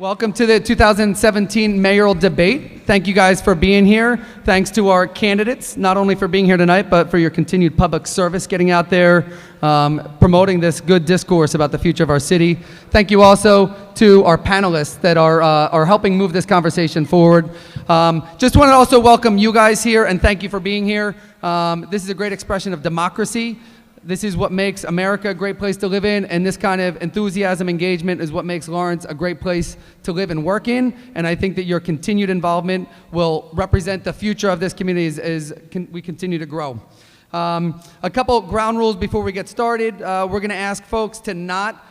Welcome to the 2017 mayoral debate. Thank you guys for being here. Thanks to our candidates, not only for being here tonight, but for your continued public service, getting out there, promoting this good discourse about the future of our city. Thank you also to our panelists that are helping move this conversation forward. Just want to also welcome you guys here and thank you for being here. This is a great expression of democracy. This is what makes America a great place to live in, and this kind of enthusiasm, engagement is what makes Lawrence a great place to live and work in, and I think that your continued involvement will represent the future of this community as we continue to grow. A couple ground rules before we get started. We're gonna ask folks to not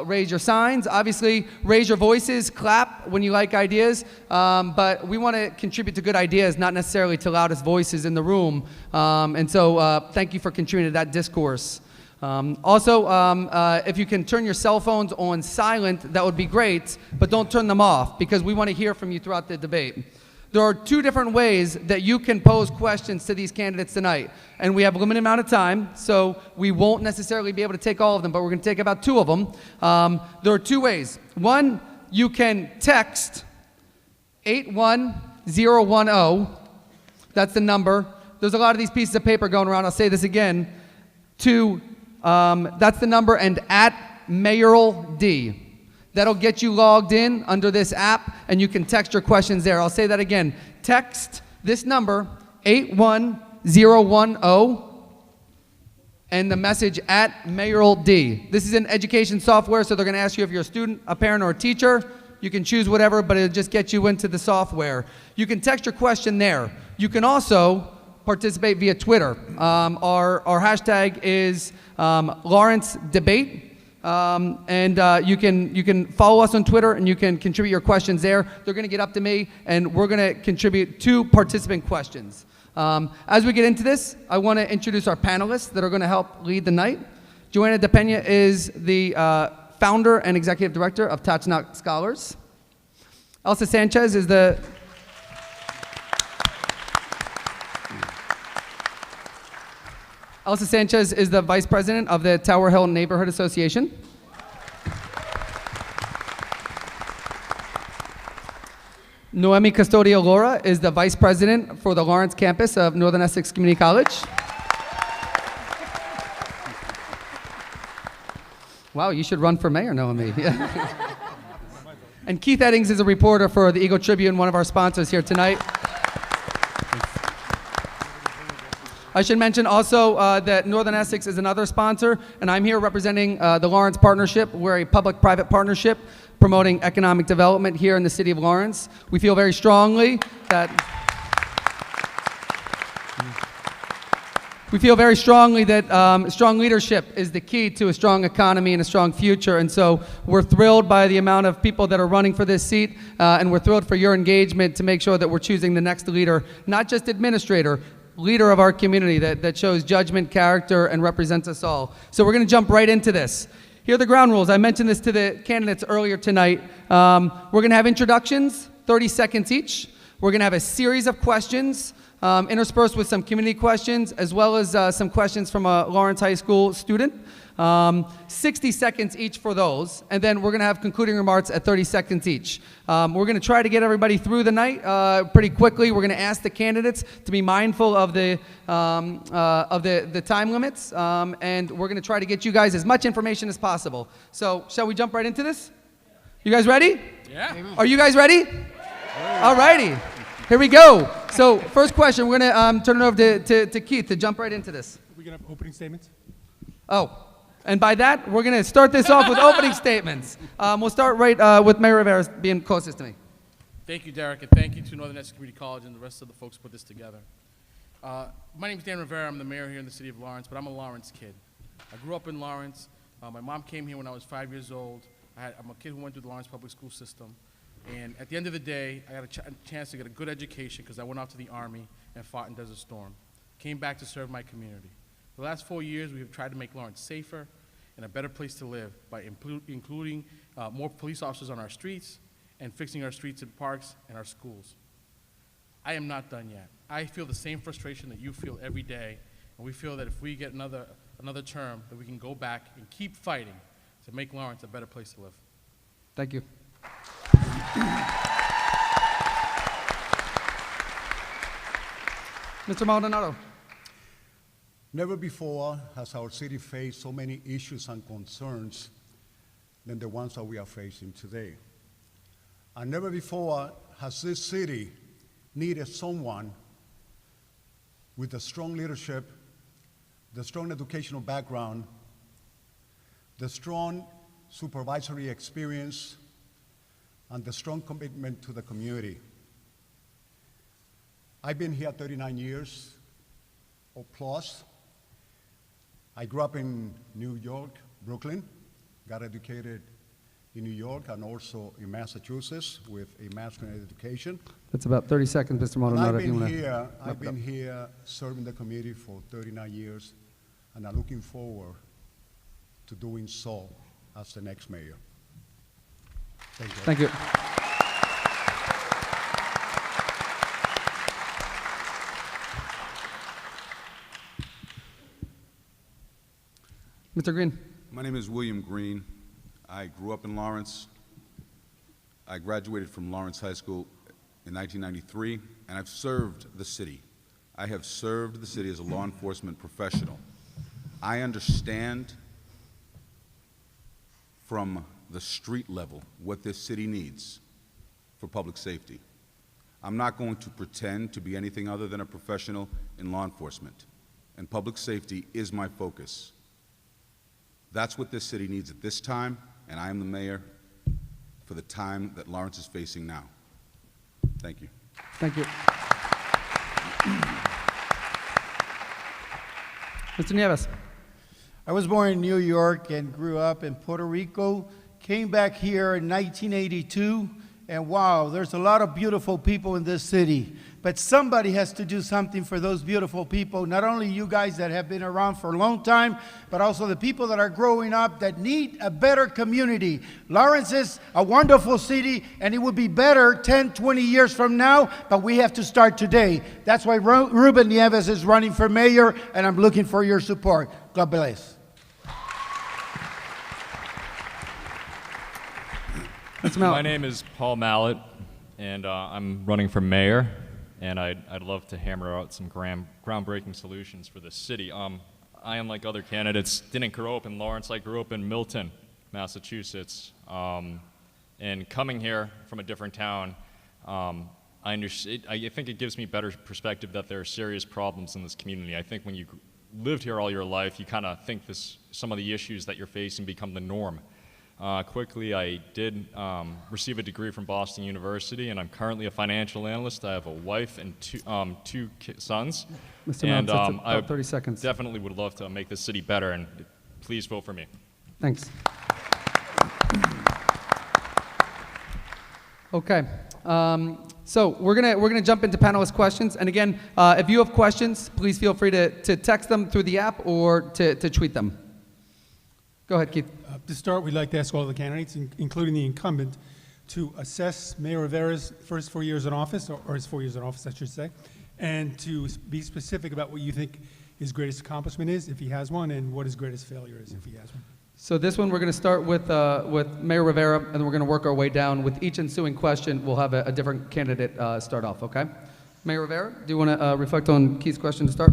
raise your signs. Obviously, raise your voices, clap when you like ideas, but we want to contribute to good ideas, not necessarily to loudest voices in the room. And so thank you for contributing to that discourse. If you can turn your cell phones on silent, that would be great, but don't turn them off because we want to hear from you throughout the debate. There are two different ways that you can pose questions to these candidates tonight. And we have a limited amount of time, so we won't necessarily be able to take all of them, but we're going to take about two of them. There are two ways. One, you can text 81010. That's the number. There's a lot of these pieces of paper going around. I'll say this again. That's the number, and at Mayoral D. That'll get you logged in under this app, and you can text your questions there. I'll say that again. Text this number, 81010, and the message at Mayoral D. This is an education software, so they're going to ask you if you're a student, a parent, or a teacher. You can choose whatever, but it'll just get you into the software. You can text your question there. You can also participate via Twitter. Our hashtag is Lawrence Debate. You can follow us on Twitter and you can contribute your questions there. They're going to get up to me and we're going to contribute 2 participant questions. As we get into this, I want to introduce our panelists that are going to help lead the night. Joanna DePena is the founder and executive director of Touch Not Scholars. Elsa Sanchez is the vice president of the Tower Hill Neighborhood Association. Noemi Custodio Laura is the vice president for the Lawrence campus of Northern Essex Community College. Wow, you should run for mayor, Noemi. And Keith Eddings is a reporter for the Eagle Tribune, one of our sponsors here tonight. I should mention also that Northern Essex is another sponsor, and I'm here representing the Lawrence Partnership. We're a public-private partnership promoting economic development here in the city of Lawrence. We feel very strongly that strong leadership is the key to a strong economy and a strong future, and so we're thrilled by the amount of people that are running for this seat, and we're thrilled for your engagement to make sure that we're choosing the next leader, not just administrator, leader of our community that shows judgment, character, and represents us all. So we're going to jump right into this. Here are the ground rules. I mentioned this to the candidates earlier tonight. We're going to have introductions, 30 seconds each. We're going to have a series of questions interspersed with some community questions, as well as some questions from a Lawrence High School student. 60 seconds each for those, and then we're going to have concluding remarks at 30 seconds each. We're going to try to get everybody through the night pretty quickly. We're going to ask the candidates to be mindful of the time limits, and we're going to try to get you guys as much information as possible. So, shall we jump right into this? You guys ready? Yeah. Are you guys ready? Yeah. All righty. Here we go. So, first question, we're going to turn it over to Keith to jump right into this. We're going to have opening statements? Oh. And by that, we're going to start this off with opening statements. We'll start right with Mayor Rivera being closest to me. Thank you, Derek, and thank you to Northern Essex Community College and the rest of the folks who put this together. My name is Dan Rivera. I'm the mayor here in the city of Lawrence, but I'm a Lawrence kid. I grew up in Lawrence. My mom came here when I was 5 years old. I'm a kid who went through the Lawrence public school system. And at the end of the day, I got a chance to get a good education because I went off to the Army and fought in Desert Storm. Came back to serve my community. For the last 4 years, we have tried to make Lawrence safer and a better place to live by including more police officers on our streets and fixing our streets and parks and our schools. I am not done yet. I feel the same frustration that you feel every day, and we feel that if we get another term, that we can go back and keep fighting to make Lawrence a better place to live. Thank you. Mr. Maldonado. Never before has our city faced so many issues and concerns than the ones that we are facing today. And never before has this city needed someone with the strong leadership, the strong educational background, the strong supervisory experience, and the strong commitment to the community. I've been here 39 years or plus. I grew up in New York, Brooklyn, got educated in New York and also in Massachusetts with a master's in education. That's about 30 seconds, Mr. And Maldonado. I've been here serving the community for 39 years, and I'm looking forward to doing so as the next mayor. Thank you. Thank you. Mr. Green. My name is William Green. I grew up in Lawrence. I graduated from Lawrence High School in 1993, and I've served the city. I have served the city as a law enforcement professional. I understand from the street level what this city needs for public safety. I'm not going to pretend to be anything other than a professional in law enforcement, and public safety is my focus. That's what this city needs at this time, and I am the mayor for the time that Lawrence is facing now. Thank you. Thank you. Mr. Nieves. I was born in New York and grew up in Puerto Rico, came back here in 1982, and wow, there's a lot of beautiful people in this city. But somebody has to do something for those beautiful people, not only you guys that have been around for a long time, but also the people that are growing up that need a better community. Lawrence is a wonderful city, and it would be better 10, 20 years from now, but we have to start today. That's why Ruben Nieves is running for mayor, and I'm looking for your support. God bless. My name is Paul Mallett, and I'm running for mayor, and I'd love to hammer out some groundbreaking solutions for the city. I, unlike other candidates, didn't grow up in Lawrence. I grew up in Milton, Massachusetts, and coming here from a different town, I think it gives me better perspective that there are serious problems in this community. I think when you lived here all your life, you kind of think some of the issues that you're facing become the norm. Quickly, I did receive a degree from Boston University, and I'm currently a financial analyst. I have a wife and two sons. Mr. And Mallett, that's I about 30 seconds. definitely would love to make this city better, and please vote for me. Thanks. Okay. So we're gonna jump into panelist questions, and again, if you have questions, please feel free to text them through the app or to tweet them. Go ahead, Keith. To start, we'd like to ask all the candidates, including the incumbent, to assess Mayor Rivera's first 4 years in office, or his 4 years in office, I should say, and to be specific about what you think his greatest accomplishment is, if he has one, and what his greatest failure is, if he has one. So this one, we're going to start with Mayor Rivera, and then we're going to work our way down. With each ensuing question, we'll have a different candidate start off, okay? Mayor Rivera, do you want to reflect on Keith's question to start?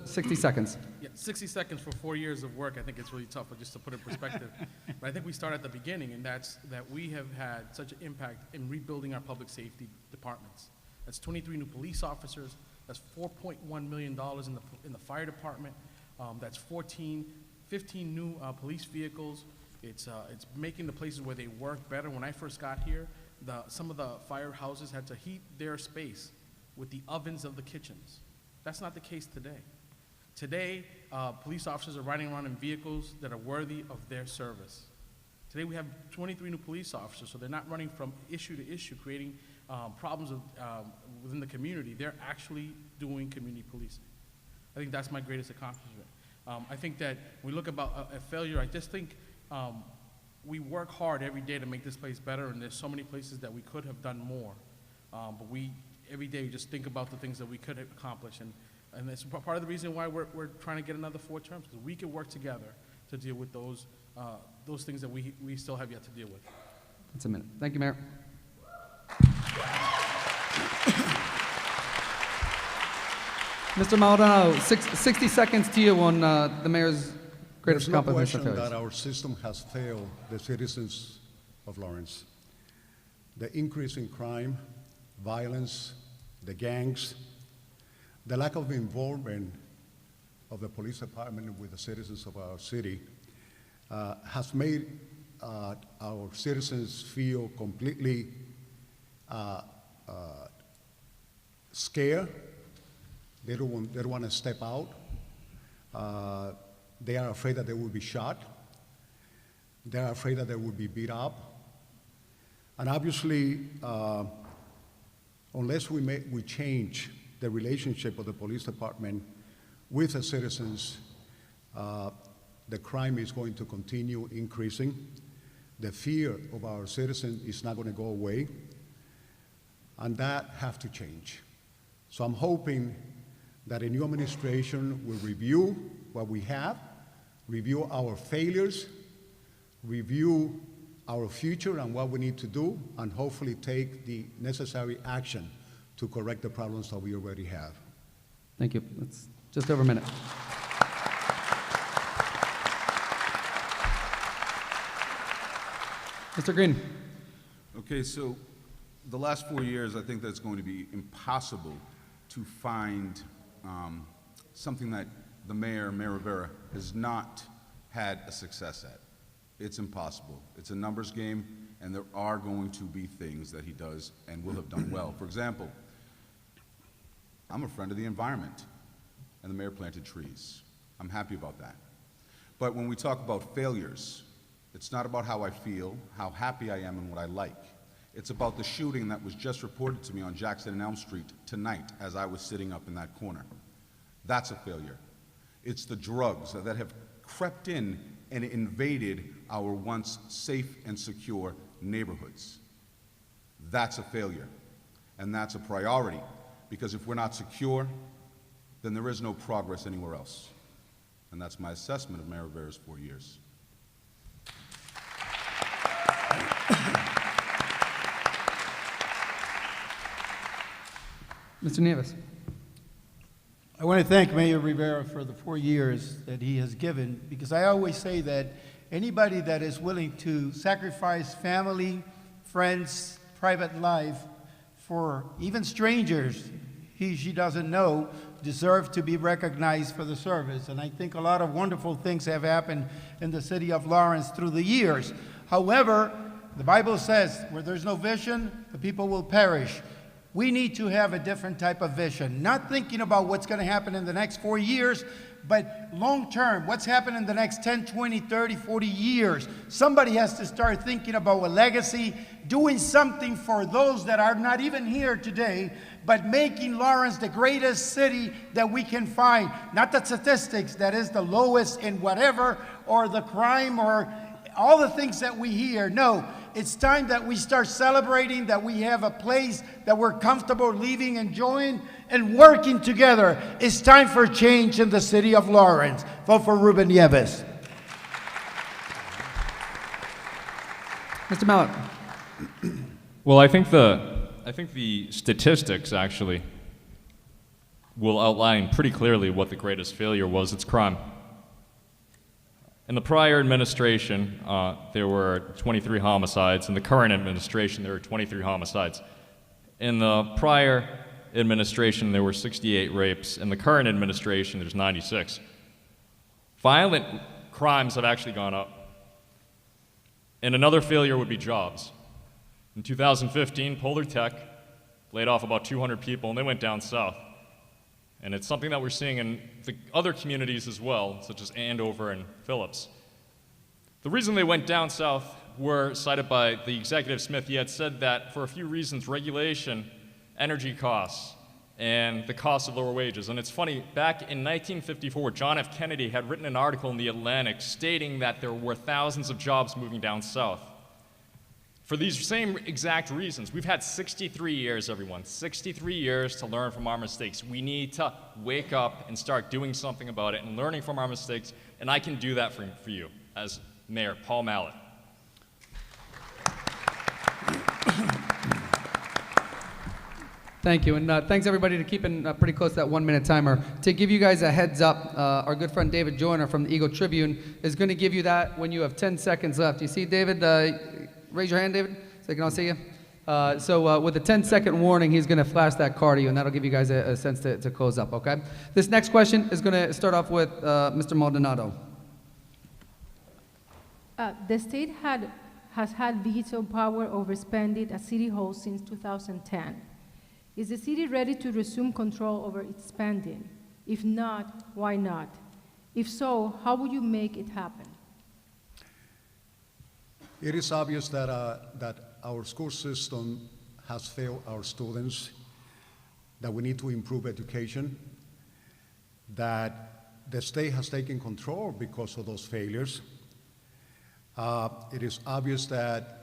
60 seconds. Yeah, 60 seconds for 4 years of work, I think it's really tough, but just to put it in perspective. But I think we start at the beginning, and that's that we have had such an impact in rebuilding our public safety departments. That's 23 new police officers. That's $4.1 million in the fire department. That's 15 new police vehicles. It's making the places where they work better. When I first got here, some of the firehouses had to heat their space with the ovens of the kitchens. That's not the case today. Today, police officers are riding around in vehicles that are worthy of their service. Today we have 23 new police officers, so they're not running from issue to issue, creating problems within the community. They're actually doing community policing. I think that's my greatest accomplishment. I think that when we look about a failure, I just think we work hard every day to make this place better, and there's so many places that we could have done more. But every day we just think about the things that we could accomplish, and that's part of the reason why we're trying to get another 4 terms, because we can work together to deal with those things that we still have yet to deal with. That's a minute. Thank you, Mayor. Mr. Maldonado, 60 seconds to you on the mayor's greatest There's no accomplishments. question that our system has failed the citizens of Lawrence. The increase in crime, violence, the gangs, the lack of involvement of the police department with the citizens of our city has made our citizens feel completely scared. They don't want to step out. They are afraid that they will be shot. They are afraid that they will be beat up. And obviously, unless we change the relationship of the police department with the citizens, the crime is going to continue increasing. The fear of our citizens is not going to go away, and that has to change. So I'm hoping that a new administration will review what we have, review our failures, review our future and what we need to do, and hopefully take the necessary action to correct the problems that we already have. Thank you. It's just over a minute. Mr. Green. Okay, so the last 4 years, I think that's going to be impossible to find something that the Mayor Rivera, has not had a success at. It's impossible. It's a numbers game, and there are going to be things that he does and will have done well. For example, I'm a friend of the environment, and the mayor planted trees. I'm happy about that. But when we talk about failures, it's not about how I feel, how happy I am, and what I like. It's about the shooting that was just reported to me on Jackson and Elm Street tonight as I was sitting up in that corner. That's a failure. It's the drugs that have crept in and invaded our once safe and secure neighborhoods. That's a failure, and that's a priority, because if we're not secure, then there is no progress anywhere else. And that's my assessment of Mayor Rivera's 4 years. Mr. Nieves. I want to thank Mayor Rivera for the 4 years that he has given, because I always say that anybody that is willing to sacrifice family, friends, private life for even strangers she doesn't know deserve to be recognized for the service. And I think a lot of wonderful things have happened in the city of Lawrence through the years. However, the Bible says, where there's no vision, the people will perish. We need to have a different type of vision, not thinking about what's going to happen in the next 4 years, but long term, what's happening in the next 10, 20, 30, 40 years. Somebody has to start thinking about a legacy, doing something for those that are not even here today, but making Lawrence the greatest city that we can find. Not the statistics that is the lowest in whatever, or the crime, or all the things that we hear. No, it's time that we start celebrating that we have a place that we're comfortable living, enjoying, and working together. It's time for change in the city of Lawrence. Vote for Ruben Nieves. Mr. Mallett. Well, I think the statistics actually will outline pretty clearly what the greatest failure was. It's crime. In the prior administration, there were 23 homicides. In the current administration, there are 23 homicides. In the prior administration, there were 68 rapes. In the current administration, there's 96. Violent crimes have actually gone up. And another failure would be jobs. In 2015, Polar Tech laid off about 200 people, and they went down south. And it's something that we're seeing in the other communities as well, such as Andover and Phillips. The reason they went down south were cited by the Executive Smith. He had said that for a few reasons: regulation, energy costs, and the cost of lower wages. And it's funny, back in 1954, John F. Kennedy had written an article in The Atlantic stating that there were thousands of jobs moving down south. For these same exact reasons, we've had 63 years, everyone, 63 years to learn from our mistakes. We need to wake up and start doing something about it and learning from our mistakes, and I can do that for you as Mayor Paul Mallett. Thank you, and thanks everybody to keeping pretty close to that 1 minute timer. To give you guys a heads up, our good friend David Joyner from the Eagle Tribune is going to give you that when you have 10 seconds left. You see David? Raise your hand, David, so I can all see you. So with a 10-second warning, he's going to flash that card to you, and that'll give you guys a sense to close up, okay? This next question is going to start off with Mr. Maldonado. The state has had veto power over spending at City Hall since 2010. Is the city ready to resume control over its spending? If not, why not? If so, how will you make it happen? It is obvious that our school system has failed our students, that we need to improve education, that the state has taken control because of those failures. It is obvious that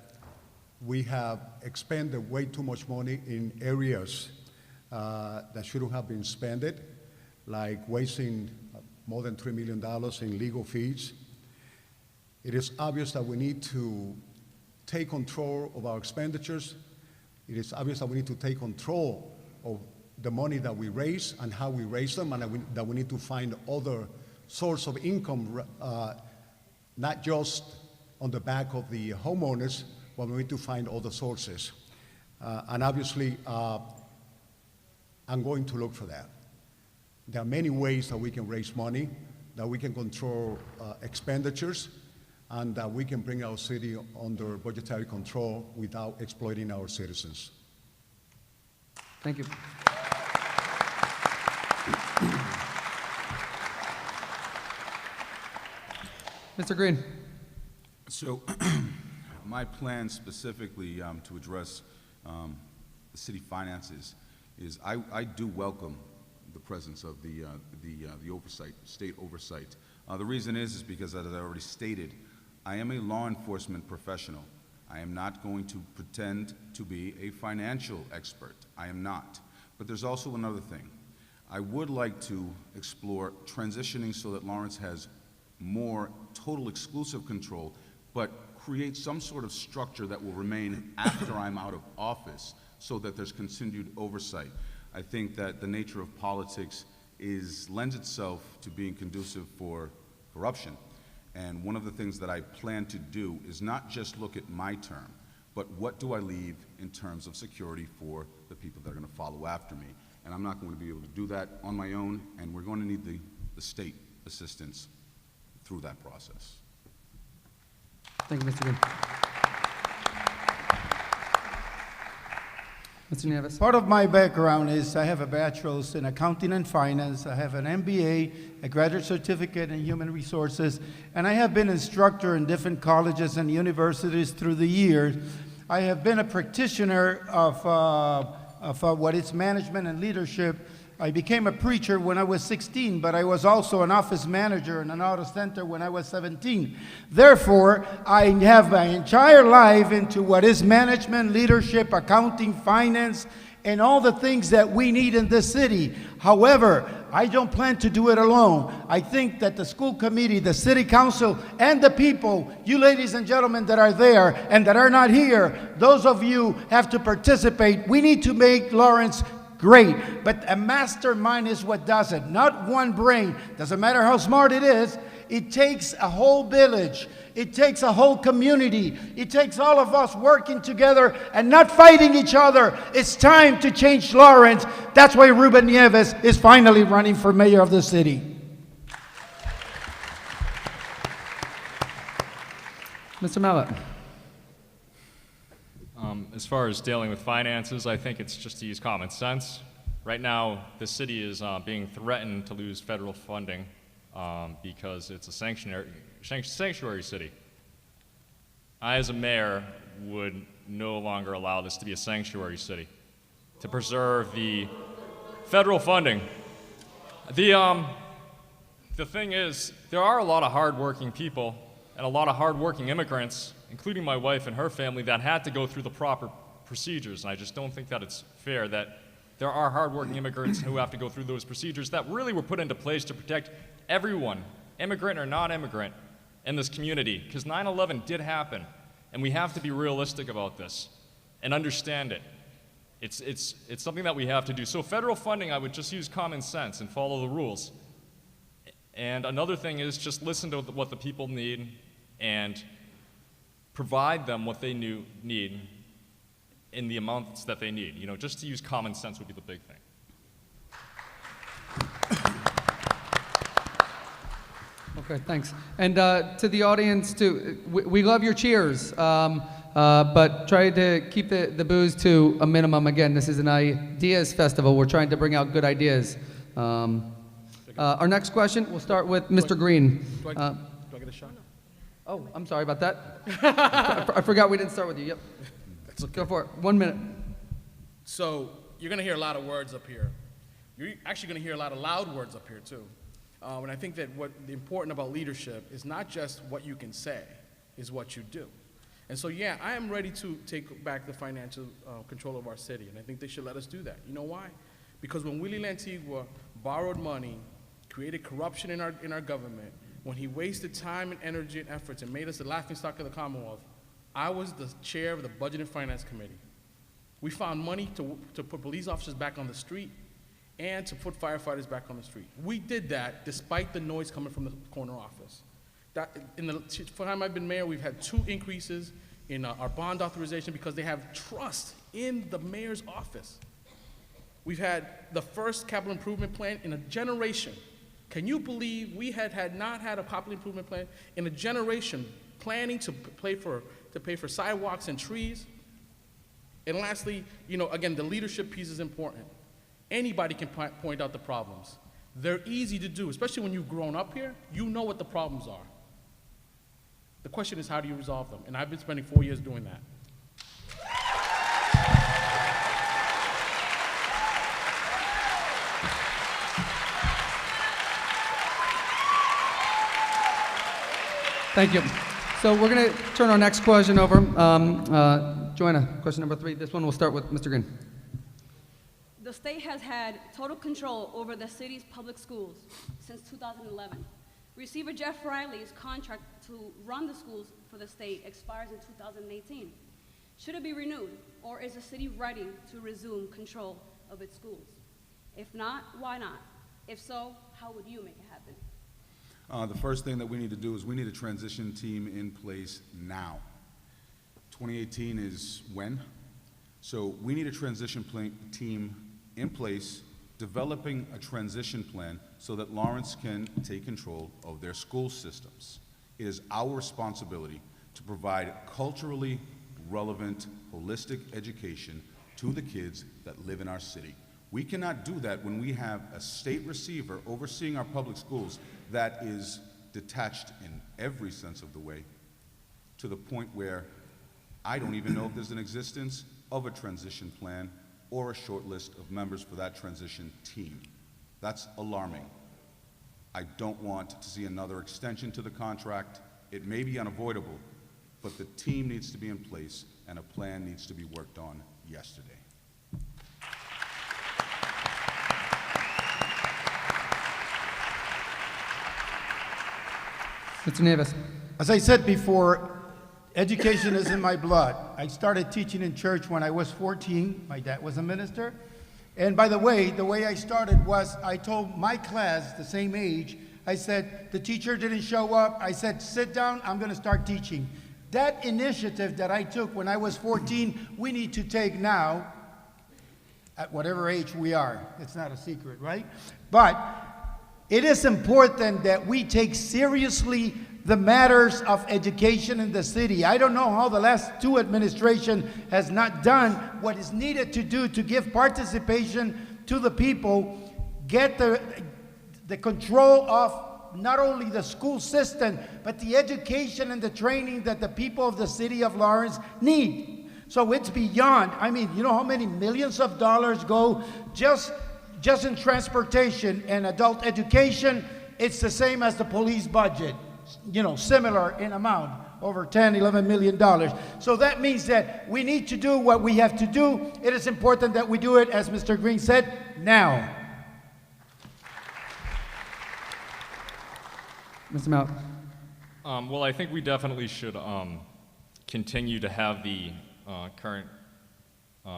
we have expended way too much money in areas that shouldn't have been spent, like wasting more than $3 million in legal fees. It is obvious that we need to take control of our expenditures. It is obvious that we need to take control of the money that we raise and how we raise them, and that we need to find other source of income, not just on the back of the homeowners, but we need to find other sources. And obviously, I'm going to look for that. There are many ways that we can raise money, that we can control expenditures, and that we can bring our city under budgetary control without exploiting our citizens. Thank you. Mr. Green. So my plan specifically to address the city finances is I do welcome the presence of the oversight, state oversight. The reason is because, as I already stated, I am a law enforcement professional. I am not going to pretend to be a financial expert. I am not. But there's also another thing. I would like to explore transitioning so that Lawrence has more total exclusive control, but create some sort of structure that will remain after I'm out of office so that there's continued oversight. I think that the nature of politics lends itself to being conducive for corruption. And one of the things that I plan to do is not just look at my term, but what do I leave in terms of security for the people that are going to follow after me. And I'm not going to be able to do that on my own, and we're going to need the state assistance through that process. Thank you, Mr. Green. Mr. Nieves. Part of my background is I have a bachelor's in accounting and finance. I have an MBA, a graduate certificate in human resources, and I have been instructor in different colleges and universities through the years. I have been a practitioner of what is management and leadership. I became a preacher when I was 16, but I was also an office manager in an auto center when I was 17. Therefore, I have my entire life into what is management, leadership, accounting, finance, and all the things that we need in this city. However, I don't plan to do it alone. I think that the school committee, the city council, and the people, you ladies and gentlemen that are there and that are not here, those of you have to participate. We need to make Lawrence great, but a mastermind is what does it, not one brain. Doesn't matter how smart it is. It takes a whole village. It takes a whole community. It takes all of us working together and not fighting each other. It's time to change Lawrence. That's why Ruben Nieves is finally running for mayor of the city. Mr. Mallet. As far as dealing with finances, I think it's just to use common sense. Right now, the city is being threatened to lose federal funding because it's a sanctuary city. I, as a mayor, would no longer allow this to be a sanctuary city, to preserve the federal funding. The thing is, there are a lot of hardworking people and a lot of hardworking immigrants, including my wife and her family, that had to go through the proper procedures. And I just don't think that it's fair that there are hardworking immigrants who have to go through those procedures that really were put into place to protect everyone, immigrant or non-immigrant, in this community. Because 9/11 did happen, and we have to be realistic about this and understand it. It's something that we have to do. So federal funding, I would just use common sense and follow the rules. And another thing is just listen to what the people need and provide them what they need in the amounts that they need. You know, just to use common sense would be the big thing. Okay, thanks. And to the audience, too, we love your cheers, but try to keep the booze to a minimum. Again, this is an ideas festival. We're trying to bring out good ideas. Our next question, we'll start with Mr. Green. Do I get a shot? Oh, I'm sorry about that. I forgot we didn't start with you. Yep. That's okay. Go for it. 1 minute. So you're going to hear a lot of words up here. You're actually going to hear a lot of loud words up here, too. And I think that what's important about leadership is not just what you can say, is what you do. And so, yeah, I am ready to take back the financial control of our city, and I think they should let us do that. You know why? Because when Willie Lantigua borrowed money, created corruption in our government, when he wasted time and energy and efforts and made us the laughingstock of the Commonwealth, I was the chair of the Budget and Finance Committee. We found money to put police officers back on the street and to put firefighters back on the street. We did that despite the noise coming from the corner office. In the time I've been mayor, we've had 2 increases in our bond authorization because they have trust in the mayor's office. We've had the first capital improvement plan in a generation. Can you believe we had not had a capital improvement plan in a generation, planning to pay for sidewalks and trees? And lastly, you know, again, the leadership piece is important. Anybody can point out the problems. They're easy to do, especially when you've grown up here. You know what the problems are. The question is, how do you resolve them? And I've been spending 4 years doing that. Thank you. So we're going to turn our next question over. Joanna, question number 3. This one will start with Mr. Green. The state has had total control over the city's public schools since 2011. Receiver Jeff Riley's contract to run the schools for the state expires in 2018. Should it be renewed, or is the city ready to resume control of its schools? If not, why not? If so, how would you make it happen? The first thing that we need to do is we need a transition team in place now. 2018 is when? So we need a transition team in place, developing a transition plan so that Lawrence can take control of their school systems. It is our responsibility to provide culturally relevant, holistic education to the kids that live in our city. We cannot do that when we have a state receiver overseeing our public schools that is detached in every sense of the way, to the point where I don't even know if there's an existence of a transition plan or a short list of members for that transition team. That's alarming. I don't want to see another extension to the contract. It may be unavoidable, but the team needs to be in place and a plan needs to be worked on yesterday. Mr. Nieves. As I said before, education is in my blood. I started teaching in church when I was 14. My dad was a minister. And by the way I started was I told my class, the same age, I said, the teacher didn't show up. I said, sit down, I'm going to start teaching. That initiative that I took when I was 14, we need to take now, at whatever age we are. It's not a secret, right? But it is important that we take seriously the matters of education in the city. I don't know how the last 2 administrations has not done what is needed to do to give participation to the people, get the control of not only the school system, but the education and the training that the people of the city of Lawrence need. So it's beyond, I mean, you know how many millions of dollars go just in transportation and adult education? It's the same as the police budget, you know, similar in amount, over $10, $11 million. So that means that we need to do what we have to do. It is important that we do it, as Mr. Green said, now. Mr. Mount. Well, I think we definitely should continue to have the current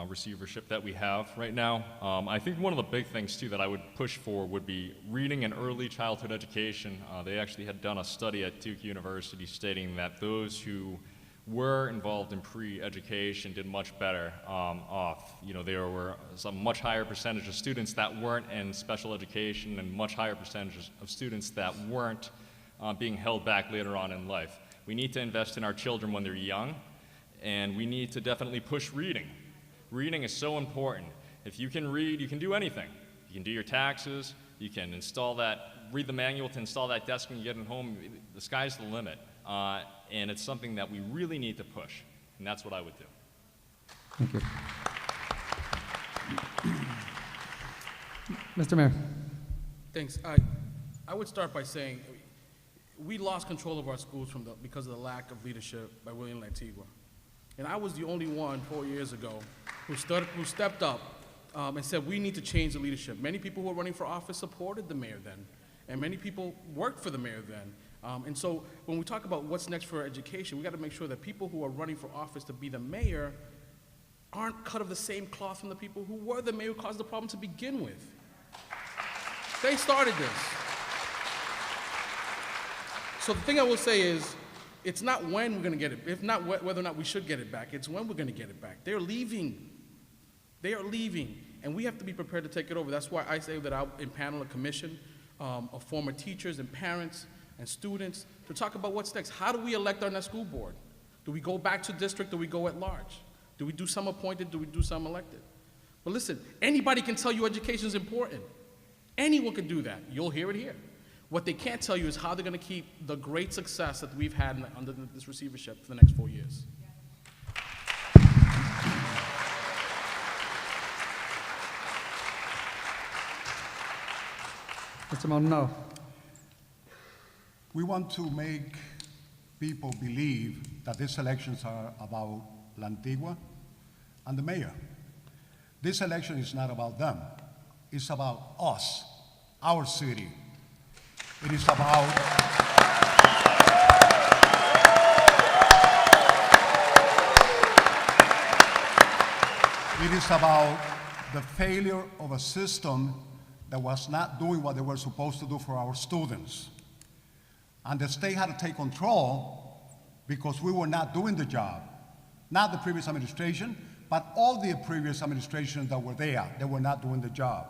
receivership that we have right now. I think one of the big things too that I would push for would be reading and early childhood education. They actually had done a study at Duke University stating that those who were involved in pre-education did much better off. You know, there were some much higher percentage of students that weren't in special education and much higher percentages of students that weren't being held back later on in life. We need to invest in our children when they're young, and we need to definitely push reading. Reading is so important. If you can read, you can do anything. You can do your taxes, you can read the manual to install that desk when you get home. The sky's the limit. And it's something that we really need to push, and that's what I would do. Thank you. Mr. Mayor. Thanks. I would start by saying we lost control of our schools because of the lack of leadership by William Lantigua. And I was the only one 4 years ago who stepped up and said we need to change the leadership. Many people who were running for office supported the mayor then, and many people worked for the mayor then. And so when we talk about what's next for education, we got to make sure that people who are running for office to be the mayor aren't cut of the same cloth from the people who were the mayor who caused the problem to begin with. They started this. So the thing I will say is, it's not when we're going to get it, if not whether or not we should get it back, it's when we're going to get it back. They're leaving. They are leaving, and we have to be prepared to take it over. That's why I say that I'll impanel a commission of former teachers and parents and students to talk about what's next. How do we elect our next school board? Do we go back to district, or do we go at large? Do we do some appointed, do we do some elected? But listen, anybody can tell you education is important. Anyone can do that. You'll hear it here. What they can't tell you is how they're going to keep the great success that we've had under this receivership for the next 4 years. Mr. Maldonado. We want to make people believe that these elections are about Lantigua and the mayor. This election is not about them. It's about us, our city. It is about the failure of a system that was not doing what they were supposed to do for our students. And the state had to take control because we were not doing the job. Not the previous administration, but all the previous administrations that were there, they were not doing the job.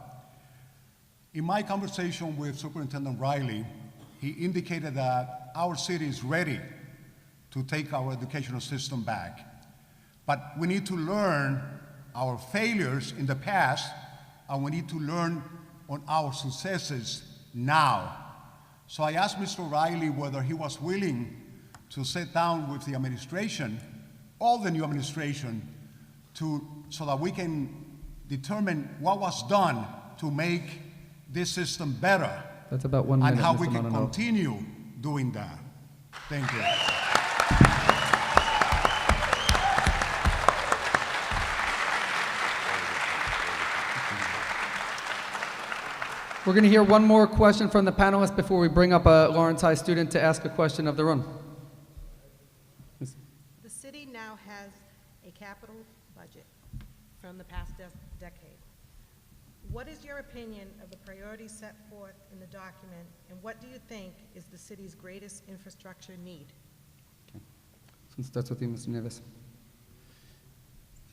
In my conversation with Superintendent Riley, he indicated that our city is ready to take our educational system back. But we need to learn our failures in the past, and we need to learn on our successes now. So I asked Mr. Riley whether he was willing to sit down with the administration, all the new administration, so that we can determine what was done to make this system better. That's about 1 minute, and how Mr. we can Maldonado. continue doing that. Thank you. We're going to hear one more question from the panelists before we bring up a Lawrence High student to ask a question of the room. The city now has a capital budget from the past decade. What is your opinion of the priorities set forth in the document, and what do you think is the city's greatest infrastructure need? Since that's with you, Mr. Nieves.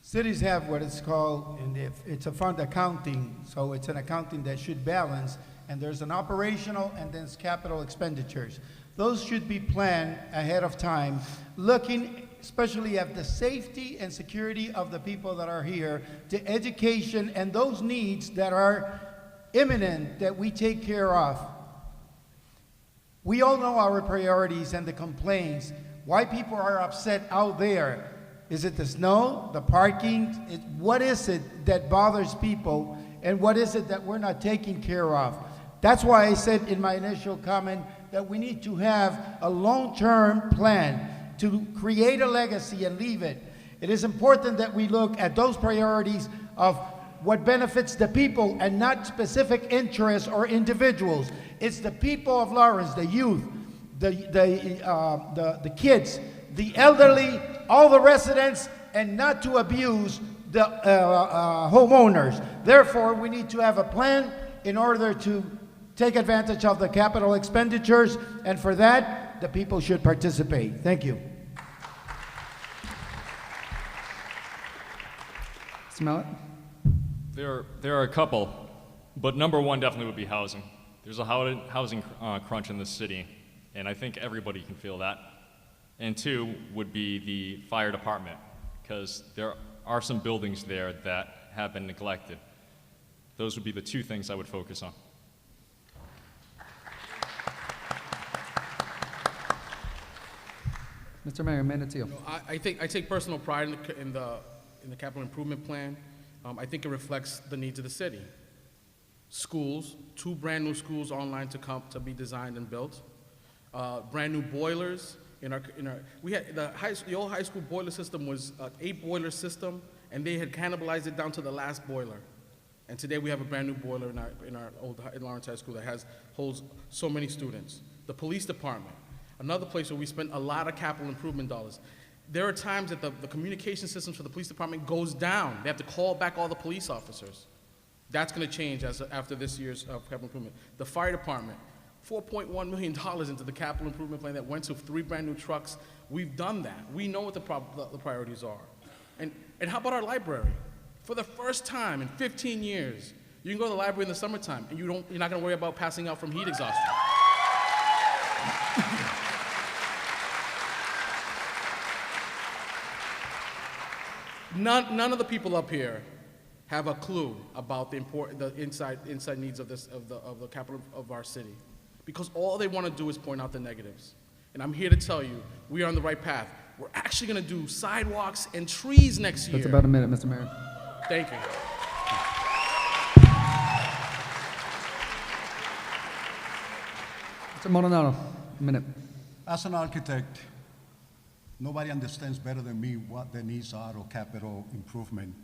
Cities have what it's called, and it's a fund accounting, so it's an accounting that should balance, and there's an operational and then capital expenditures. Those should be planned ahead of time, looking especially at the safety and security of the people that are here, to education and those needs that are imminent that we take care of. We all know our priorities and the complaints, why people are upset out there. Is it the snow, the parking? What is it that bothers people, and what is it that we're not taking care of? That's why I said in my initial comment that we need to have a long-term plan to create a legacy and leave it. It is important that we look at those priorities of what benefits the people and not specific interests or individuals. It's the people of Lawrence, the youth, the kids, the elderly, all the residents, and not to abuse the homeowners. Therefore, we need to have a plan in order to take advantage of the capital expenditures, and for that, the people should participate. Thank you. Mr. Mallett? There are a couple, but number one definitely would be housing. There's a housing crunch in this city, and I think everybody can feel that. And two would be the fire department, because there are some buildings there that have been neglected. Those would be the two things I would focus on. Mr. Mayor, a minute to you. I take personal pride in the capital improvement plan. I think it reflects the needs of the city. Schools, 2 brand new schools online to be designed and built. Brand new boilers we had the old high school boiler system was an 8-boiler system, and they had cannibalized it down to the last boiler. And today we have a brand new boiler in Lawrence High School that holds so many students. The police department, another place where we spend a lot of capital improvement dollars. There are times that the communication systems for the police department goes down. They have to call back all the police officers. That's going to change after this year's capital improvement. The fire department, $4.1 million into the capital improvement plan that went to 3 brand new trucks. We've done that. We know what the priorities are. And how about our library? For the first time in 15 years, you can go to the library in the summertime and you're not going to worry about passing out from heat exhaustion. None of the people up here have a clue about the inside needs of the capital of our city, because all they want to do is point out the negatives. And I'm here to tell you, we are on the right path. We're actually going to do sidewalks and trees next year. That's about a minute, Mr. Mayor. Thank you. Mr. Maldonado, a minute. As an architect, nobody understands better than me what the needs are of capital improvement.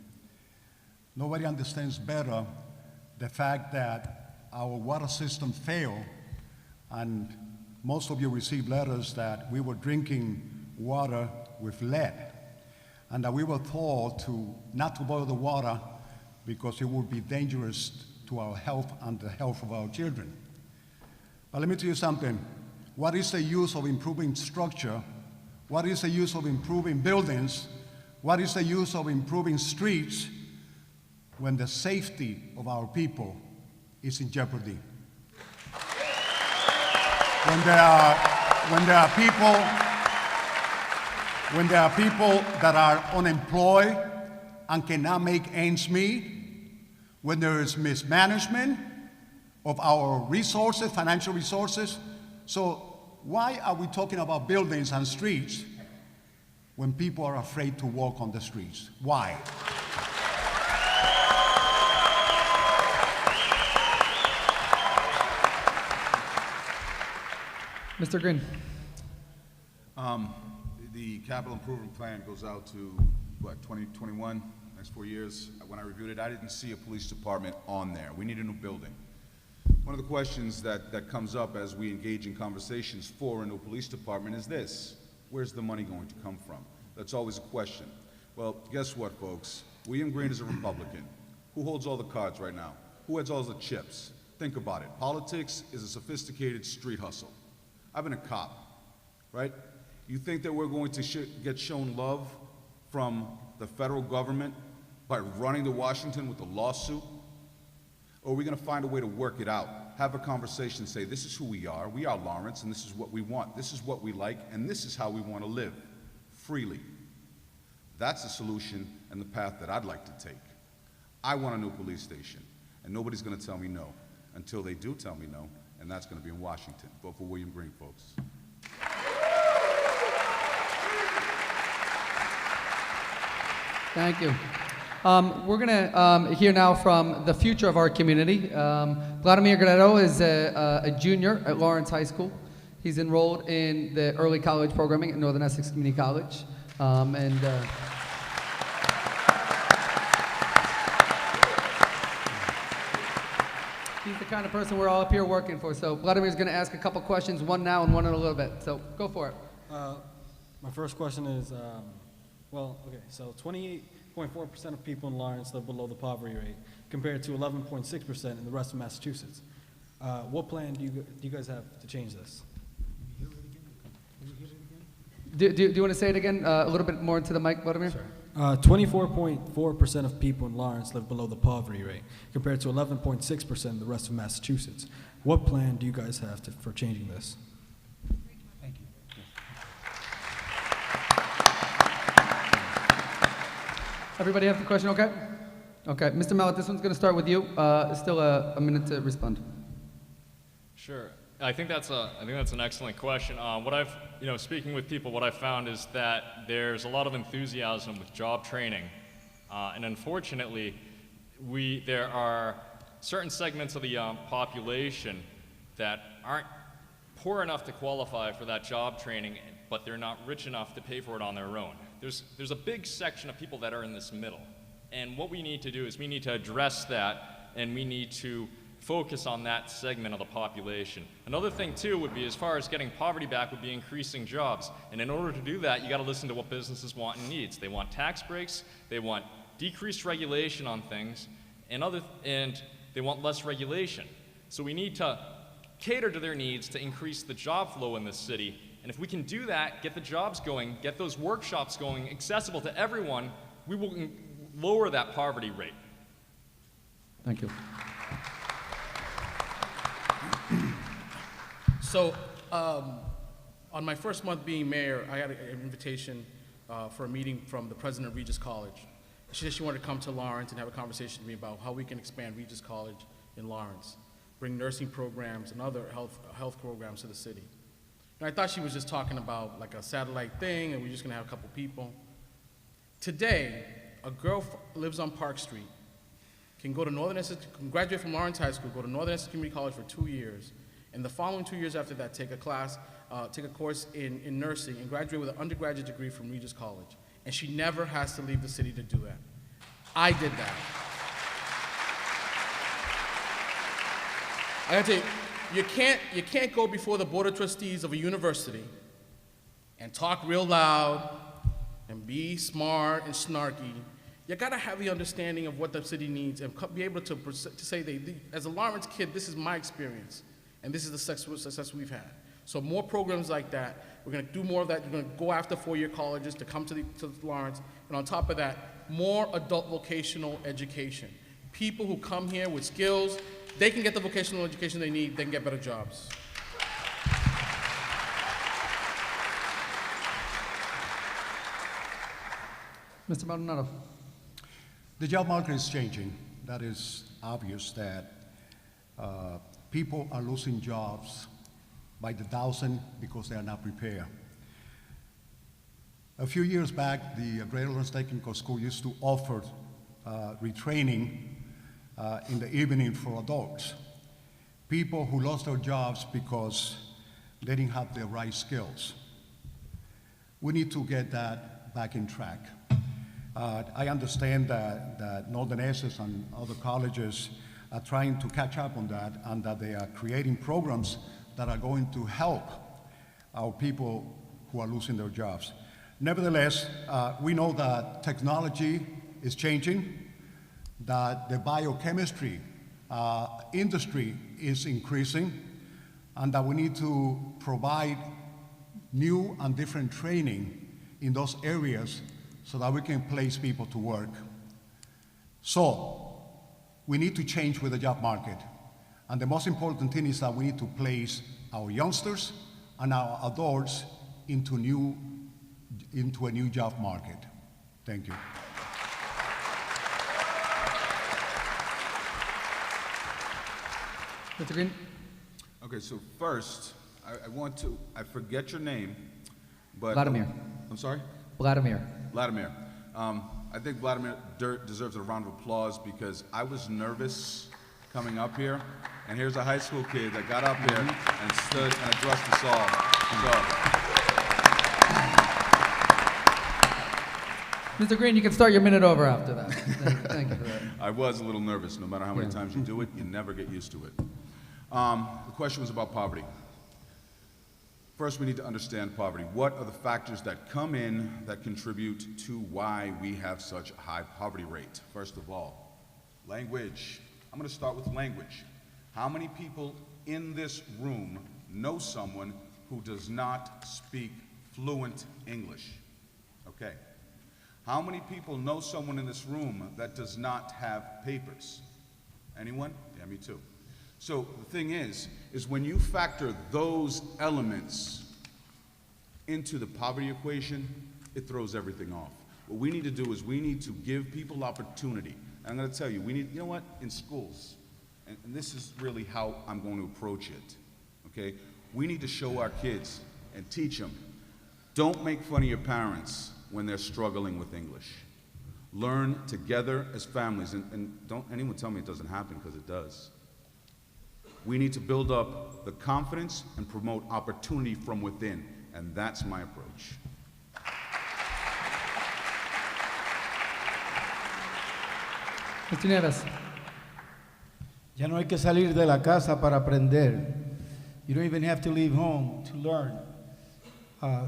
Nobody understands better the fact that our water system failed, and most of you received letters that we were drinking water with lead, and that we were told not to boil the water because it would be dangerous to our health and the health of our children. But let me tell you something. What is the use of improving structure? What is the use of improving buildings? What is the use of improving streets when the safety of our people is in jeopardy? When there are people that are unemployed and cannot make ends meet, when there is mismanagement of our resources, financial resources. So why are we talking about buildings and streets when people are afraid to walk on the streets? Why? Mr. Green. The capital improvement plan goes out to, what, 2021, next 4 years? When I reviewed it, I didn't see a police department on there. We need a new building. One of the questions that comes up as we engage in conversations for a new police department is this: where's the money going to come from? That's always a question. Well, guess what, folks? William Green is a Republican. Who holds all the cards right now? Who has all the chips? Think about it. Politics is a sophisticated street hustle. I've been a cop, right? You think that we're going to get shown love from the federal government by running to Washington with a lawsuit? Or are we going to find a way to work it out, have a conversation, say, this is who we are Lawrence, and this is what we want, this is what we like, and this is how we want to live, freely. That's the solution and the path that I'd like to take. I want a new police station, and nobody's going to tell me no until they do tell me no, and that's going to be in Washington. Vote for William Green, folks. Thank you. We're going to hear now from the future of our community. Vladimir Guerrero is a junior at Lawrence High School. He's enrolled in the early college programming at Northern Essex Community College. He's the kind of person we're all up here working for. So Vladimir's going to ask a couple questions, one now and one in a little bit. So go for it. My first question is, Well, okay, so 28.4% of people in Lawrence live below the poverty rate, compared to 11.6% in the rest of Massachusetts. What plan do you guys have to change this? Do you want to say it again a little bit more into the mic, Vladimir? 24.4% of people in Lawrence live below the poverty rate, compared to 11.6% in the rest of Massachusetts. What plan do you guys have for changing this? Everybody have the question okay? Okay, Mr. Mallet, this one's going to start with you. Still a minute to respond. Sure. I think that's an excellent question. Speaking with people, what I've found is that there's a lot of enthusiasm with job training, and unfortunately, there are certain segments of the population that aren't poor enough to qualify for that job training, but they're not rich enough to pay for it on their own. There's a big section of people that are in this middle, and what we need to do is we need to address that, and we need to focus on that segment of the population. Another thing too would be, as far as getting poverty back, would be increasing jobs. And in order to do that, you got to listen to what businesses want and needs. They want tax breaks, they want decreased regulation on things, and they want less regulation. So we need to cater to their needs to increase the job flow in this city. And if we can do that, get the jobs going, get those workshops going, accessible to everyone, we will lower that poverty rate. Thank you. So, on my first month being mayor, I had an invitation for a meeting from the president of Regis College. She said she wanted to come to Lawrence and have a conversation with me about how we can expand Regis College in Lawrence, bring nursing programs and other health programs to the city. And I thought she was just talking about like a satellite thing and we're just gonna have a couple people. Today, a girl lives on Park Street, can go to can graduate from Lawrence High School, go to Northern Essex Community College for 2 years, and the following 2 years after that, take a course in nursing and graduate with an undergraduate degree from Regis College. And she never has to leave the city to do that. I did that. I gotta tell you, you can't go before the board of trustees of a university and talk real loud and be smart and snarky. You gotta have the understanding of what the city needs and be able to say, as a Lawrence kid, this is my experience. And this is the success we've had. So more programs like that. We're going to do more of that. We're going to go after four-year colleges to come to Lawrence. And on top of that, more adult vocational education. People who come here with skills, they can get the vocational education they need. They can get better jobs. Mr. Maldonado. The job market is changing. That is obvious that people are losing jobs by the thousand because they are not prepared. A few years back, the Greater Lawrence Technical School used to offer retraining in the evening for adults. People who lost their jobs because they didn't have the right skills. We need to get that back in track. I understand that Northern Essex and other colleges are trying to catch up on that, and that they are creating programs that are going to help our people who are losing their jobs. Nevertheless, we know that technology is changing, that the biochemistry industry is increasing, and that we need to provide new and different training in those areas so that we can place people to work. So, we need to change with the job market. And the most important thing is that we need to place our youngsters and our adults into a new job market. Thank you. Mr. Green? Okay, so first, I forget your name, but— Vladimir. I'm sorry? Vladimir. Vladimir. I think Vladimir deserves a round of applause because I was nervous coming up here, and here's a high school kid that got up here and stood and addressed us all. Mr. Green, you can start your minute over after that. Thank you for that. I was a little nervous. No matter how many times you do it, you never get used to it. The question was about poverty. First, we need to understand poverty. What are the factors that come in that contribute to why we have such a high poverty rate? First of all, language. I'm going to start with language. How many people in this room know someone who does not speak fluent English? Okay. How many people know someone in this room that does not have papers? Anyone? Yeah, me too. So the thing is when you factor those elements into the poverty equation, it throws everything off. What we need to do is we need to give people opportunity. And I'm going to tell you, we need, you know what, in schools, and this is really how I'm going to approach it, okay? We need to show our kids and teach them, don't make fun of your parents when they're struggling with English. Learn together as families, and don't anyone tell me it doesn't happen, because it does. We need to build up the confidence and promote opportunity from within, and that's my approach. Mr. Nieves. Ya no hay que salir de la casa para aprender. You don't even have to leave home to learn.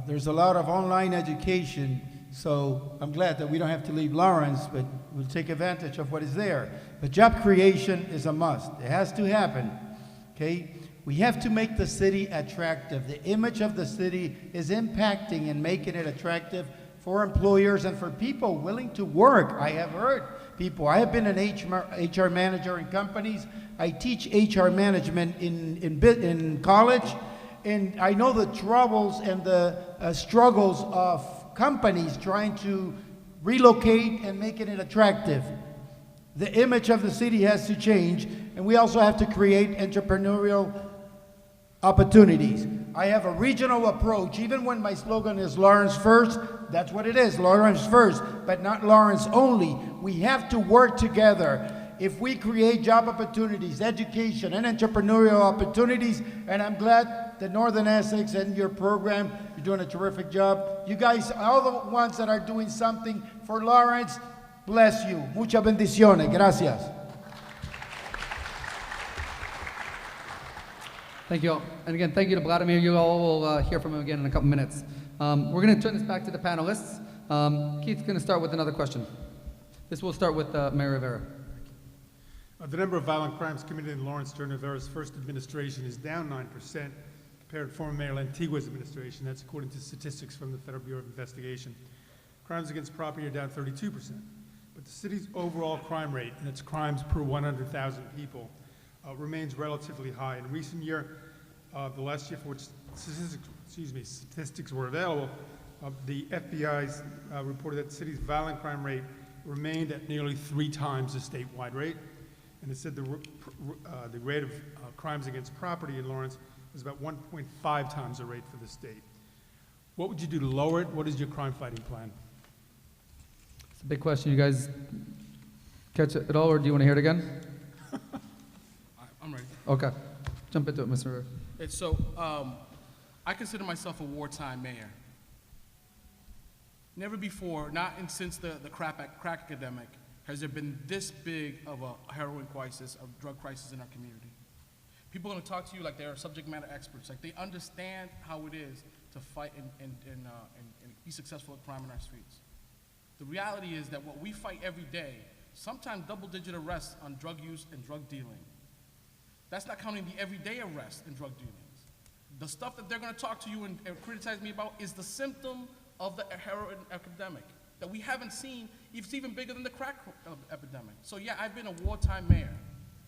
There's a lot of online education, so I'm glad that we don't have to leave Lawrence, but we'll take advantage of what is there. But job creation is a must. It has to happen, okay? We have to make the city attractive. The image of the city is impacting and making it attractive for employers and for people willing to work. I have heard people. I have been an HR manager in companies. I teach HR management in college, and I know the troubles and the struggles of companies trying to relocate and making it attractive. The image of the city has to change, and we also have to create entrepreneurial opportunities. I have a regional approach. Even when my slogan is Lawrence first, that's what it is, Lawrence first, but not Lawrence only. We have to work together. If we create job opportunities, education, and entrepreneurial opportunities, and I'm glad that Northern Essex and your program, you're doing a terrific job. You guys, all the ones that are doing something for Lawrence, bless you. Muchas bendiciones. Gracias. Thank you all. And again, thank you to Vladimir. You all will hear from him again in a couple minutes. We're going to turn this back to the panelists. Keith's going to start with another question. This will start with Mayor Rivera. The number of violent crimes committed in Lawrence during Rivera's first administration is down 9% compared to former Mayor Antigua's administration. That's according to statistics from the Federal Bureau of Investigation. Crimes against property are down 32%. But the city's overall crime rate, and its crimes per 100,000 people, remains relatively high. In recent year, the last year for which statistics were available, the FBI's reported that the city's violent crime rate remained at nearly 3 times the statewide rate. And it said the rate of crimes against property in Lawrence was about 1.5 times the rate for the state. What would you do to lower it? What is your crime fighting plan? It's a big question. You guys catch it at all, or do you want to hear it again? I'm ready. Okay. Jump into it, Mr. Rivera. So, I consider myself a wartime mayor. Never before, since the crack epidemic, has there been this big of a heroin crisis, a drug crisis in our community. People are going to talk to you like they are subject matter experts, like they understand how it is to fight and be successful at crime in our streets. The reality is that what we fight every day, sometimes double-digit arrests on drug use and drug dealing. That's not counting the everyday arrests and drug dealings. The stuff that they're going to talk to you and criticize me about is the symptom of the heroin epidemic that we haven't seen. It's even bigger than the crack epidemic. So yeah, I've been a wartime mayor.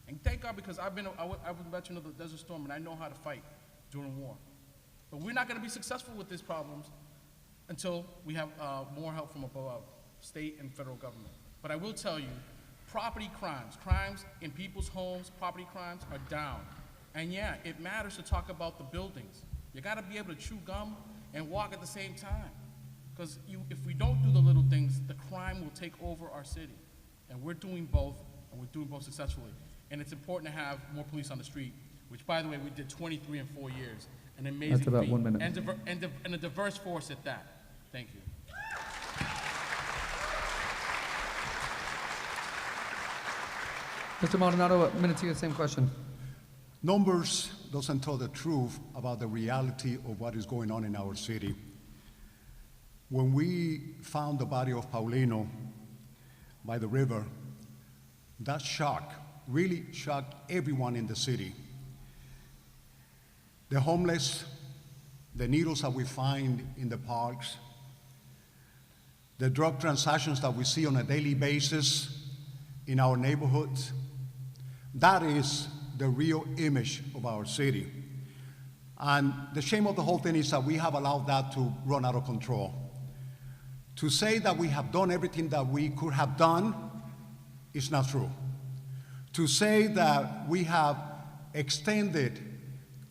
And thank God, because I was a veteran of the Desert Storm, and I know how to fight during war. But we're not going to be successful with these problems until we have more help from above, state and federal government. But I will tell you, property crimes in people's homes, property crimes are down. And yeah, it matters to talk about the buildings. You got to be able to chew gum and walk at the same time. Because if we don't do the little things, the crime will take over our city. And we're doing both, and we're doing both successfully. And it's important to have more police on the street, which, by the way, we did 23 in 4 years. An amazing That's about feat. 1 minute. And a diverse force at that. Thank you. Mr. Maldonado, a minute to you, same question. Numbers doesn't tell the truth about the reality of what is going on in our city. When we found the body of Paulino by the river, that shock really shocked everyone in the city. The homeless, the needles that we find in the parks, the drug transactions that we see on a daily basis in our neighborhoods, that is the real image of our city. And the shame of the whole thing is that we have allowed that to run out of control. To say that we have done everything that we could have done is not true. To say that we have extended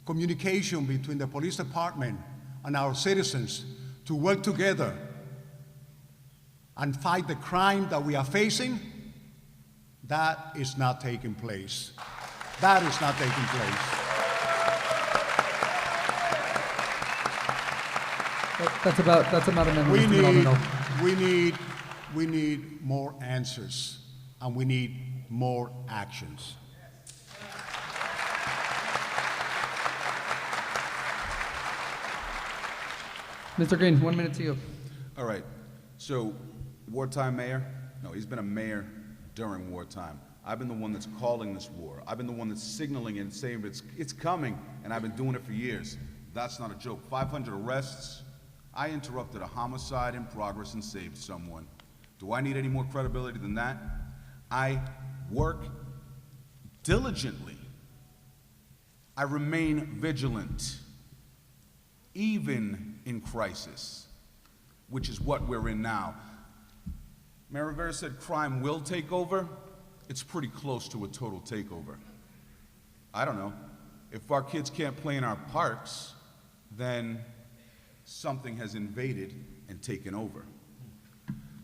communication between the police department and our citizens to work together and fight the crime that we are facing, that is not taking place. That is not taking place. That's about a minute. We need more answers, and we need more actions. Mr. Green, 1 minute to you. All right, so wartime mayor? No, he's been a mayor during wartime. I've been the one that's calling this war. I've been the one that's signaling and saying it's coming, and I've been doing it for years. That's not a joke. 500 arrests. I interrupted a homicide in progress and saved someone. Do I need any more credibility than that? I work diligently. I remain vigilant, even in crisis, which is what we're in now. Mayor Rivera said crime will take over. It's pretty close to a total takeover. I don't know. If our kids can't play in our parks, then something has invaded and taken over.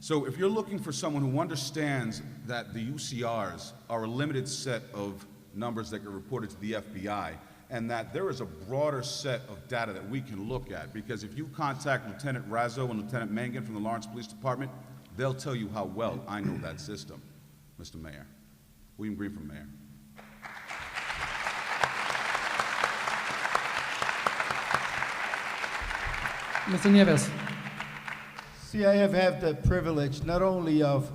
So if you're looking for someone who understands that the UCRs are a limited set of numbers that get reported to the FBI, and that there is a broader set of data that we can look at, because if you contact Lieutenant Razzo and Lieutenant Mangan from the Lawrence Police Department, they'll tell you how well I know that system, Mr. Mayor. William Green from Mayor. Mr. Nieves. See, I have had the privilege not only of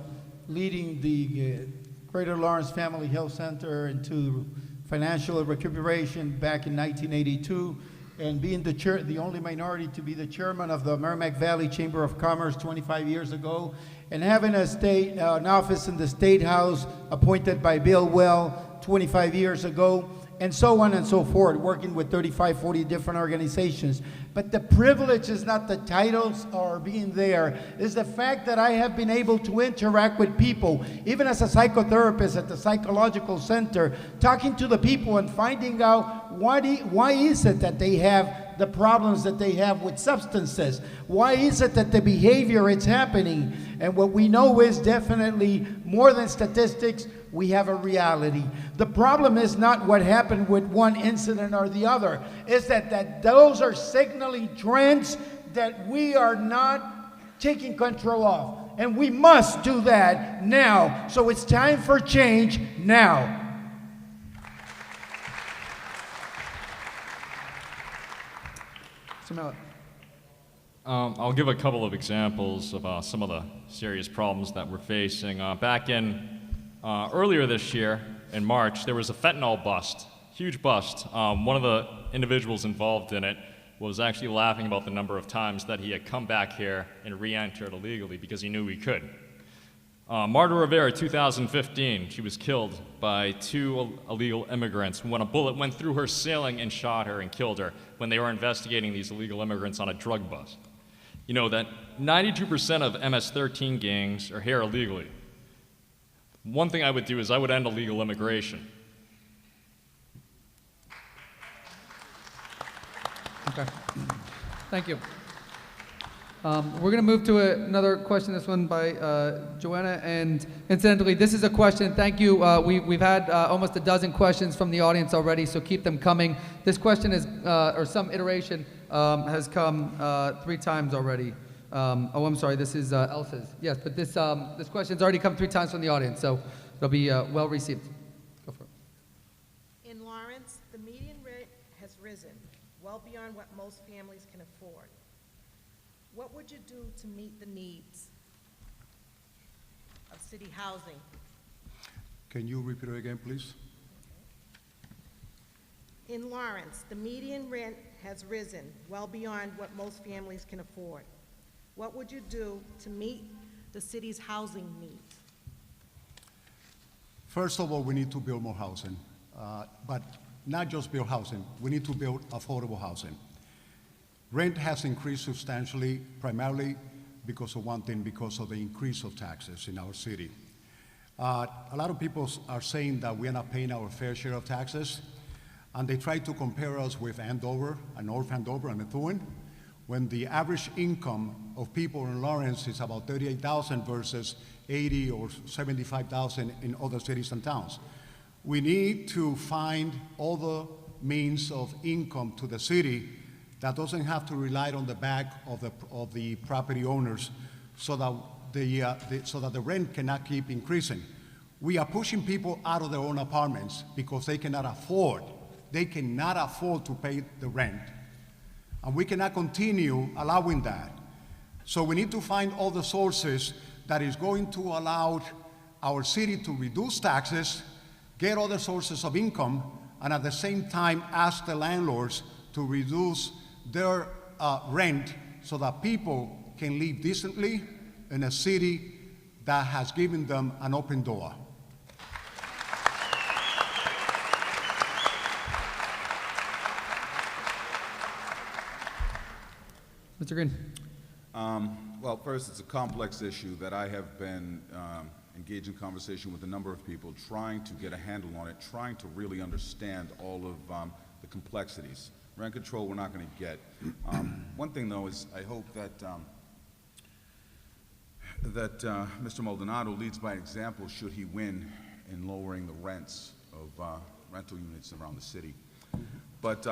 leading the Greater Lawrence Family Health Center into financial recuperation back in 1982, and being the only minority to be the chairman of the Merrimack Valley Chamber of Commerce 25 years ago, and having an office in the State House appointed by Bill Well 25 years ago, and so on and so forth, working with 35, 40 different organizations. But the privilege is not the titles or being there, is the fact that I have been able to interact with people, even as a psychotherapist at the psychological center, talking to the people and finding out why is it that they have the problems that they have with substances? Why is it that the behavior is happening? And what we know is definitely more than statistics, we have a reality. The problem is not what happened with one incident or the other. It's that those are signaling trends that we are not taking control of. And we must do that now. So it's time for change now. Mr. Mallett. I'll give a couple of examples of some of the serious problems that we're facing. Back in earlier this year, in March, there was a fentanyl bust, huge bust. One of the individuals involved in it was actually laughing about the number of times that he had come back here and re-entered illegally because he knew he could. Marta Rivera, 2015, she was killed by 2 illegal immigrants when a bullet went through her ceiling and shot her and killed her when they were investigating these illegal immigrants on a drug bust. You know that 92% of MS-13 gangs are here illegally. One thing I would do is I would end illegal immigration. Okay. Thank you. We're going to move to another question, this one by Joanna. And incidentally, this is a question, thank you. We've had almost a dozen questions from the audience already, so keep them coming. This question is, or some iteration, has come 3 times already. Oh, I'm sorry, this is Elsa's. Yes, but this question's already come 3 times from the audience, so it'll be well received. Go for it. In Lawrence, the well beyond what most families can afford. What would you do to meet the needs of city housing? Can you repeat it again, please? In Lawrence, the median rent has risen well beyond what most families can afford. What would you do to meet the city's housing needs? First of all, we need to build more housing, but not just build housing. We need to build affordable housing. Rent has increased substantially, primarily because of one thing, because of the increase of taxes in our city. A lot of people are saying that we are not paying our fair share of taxes, and they try to compare us with Andover, and North Andover and Methuen, when the average income of people in Lawrence is about $38,000 versus $80,000 or $75,000 in other cities and towns. We need to find other means of income to the city that doesn't have to rely on the back of the property owners, so that the rent cannot keep increasing. We are pushing people out of their own apartments because they cannot afford to pay the rent. And we cannot continue allowing that. So we need to find other sources that is going to allow our city to reduce taxes, get other sources of income, and at the same time ask the landlords to reduce their rent so that people can live decently in a city that has given them an open door. Mr. Green. Well, first, it's a complex issue that I have been engaged in conversation with a number of people, trying to get a handle on it, trying to really understand all of the complexities. Rent control we're not going to get. One thing, though, is I hope that Mr. Maldonado leads by example should he win in lowering the rents of rental units around the city. But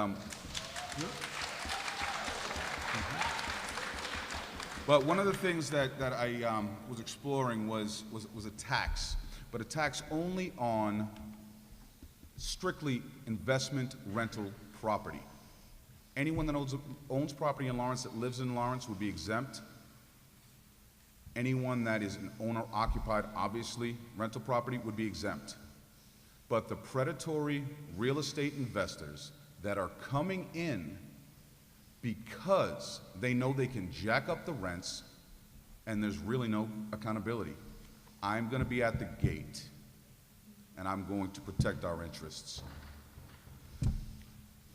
one of the things that I was exploring was a tax, but a tax only on strictly investment rental property. Anyone that owns property in Lawrence, that lives in Lawrence, would be exempt. Anyone that is an owner-occupied, obviously, rental property would be exempt. But the predatory real estate investors that are coming in because they know they can jack up the rents and there's really no accountability, I'm going to be at the gate and I'm going to protect our interests.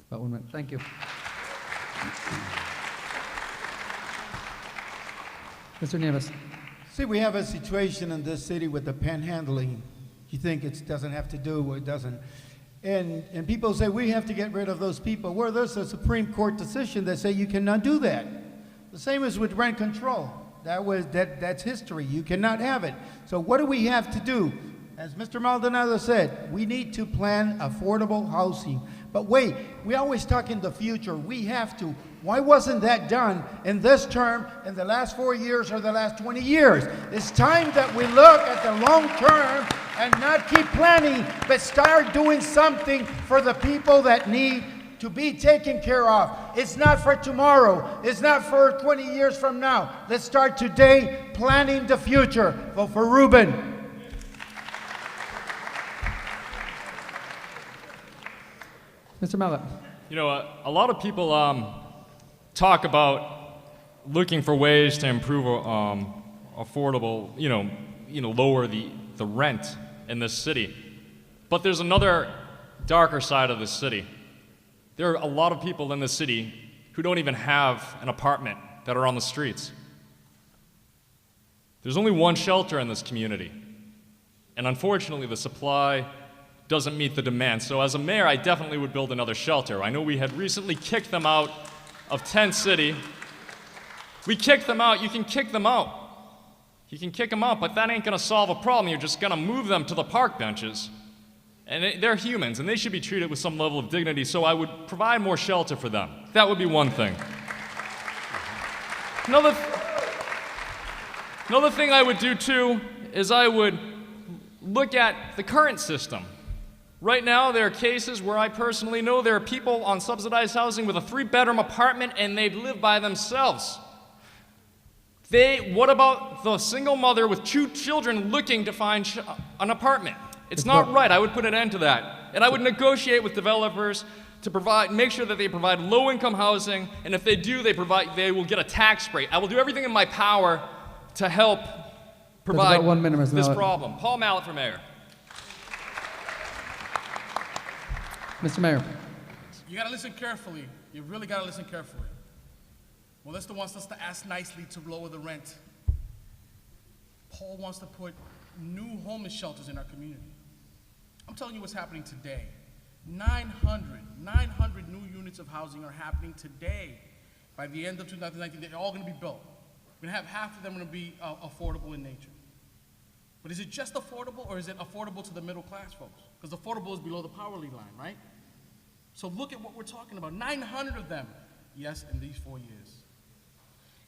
About 1 minute. Thank you. Mr. Nieves. See, we have a situation in this city with the panhandling. You think it doesn't have to do, or it doesn't. And people say we have to get rid of those people. Well, there's a Supreme Court decision that say you cannot do that. The same as with rent control. That's history. You cannot have it. So what do we have to do? As Mr. Maldonado said, we need to plan affordable housing. But wait, we always talk in the future. We have to. Why wasn't that done in this term, in the last 4 years, or the last 20 years? It's time that we look at the long term and not keep planning, but start doing something for the people that need to be taken care of. It's not for tomorrow. It's not for 20 years from now. Let's start today planning the future. Vote for Ruben. Mr. Mallet. You know, a lot of people talk about looking for ways to improve affordable, lower the rent in this city. But there's another darker side of this city. There are a lot of people in this city who don't even have an apartment, that are on the streets. There's only one shelter in this community. And unfortunately, the supply doesn't meet the demand. So as a mayor, I definitely would build another shelter. I know we had recently kicked them out of Tent City. We kicked them out. You can kick them out. You can kick them out, but that ain't gonna solve a problem. You're just gonna move them to the park benches. And they're humans, and they should be treated with some level of dignity, so I would provide more shelter for them. That would be one thing. Another thing I would do, too, is I would look at the current system. Right now, there are cases where I personally know there are people on subsidized housing with a 3-bedroom apartment and they live by themselves. What about the single mother with 2 children looking to find an apartment? It's not right. I would put an end to that. And I would negotiate with developers to make sure that they provide low-income housing, and if they do, they will get a tax break. I will do everything in my power to help provide this problem. Paul Mallet for mayor. Mr. Mayor. You gotta listen carefully. You really gotta listen carefully. Melissa wants us to ask nicely to lower the rent. Paul wants to put new homeless shelters in our community. I'm telling you what's happening today. 900 new units of housing are happening today. By the end of 2019, they're all gonna be built. We're gonna have half of them gonna be affordable in nature. But is it just affordable, or is it affordable to the middle class folks? Because affordable is below the poverty line, right? So look at what we're talking about, 900 of them, yes, in these 4 years.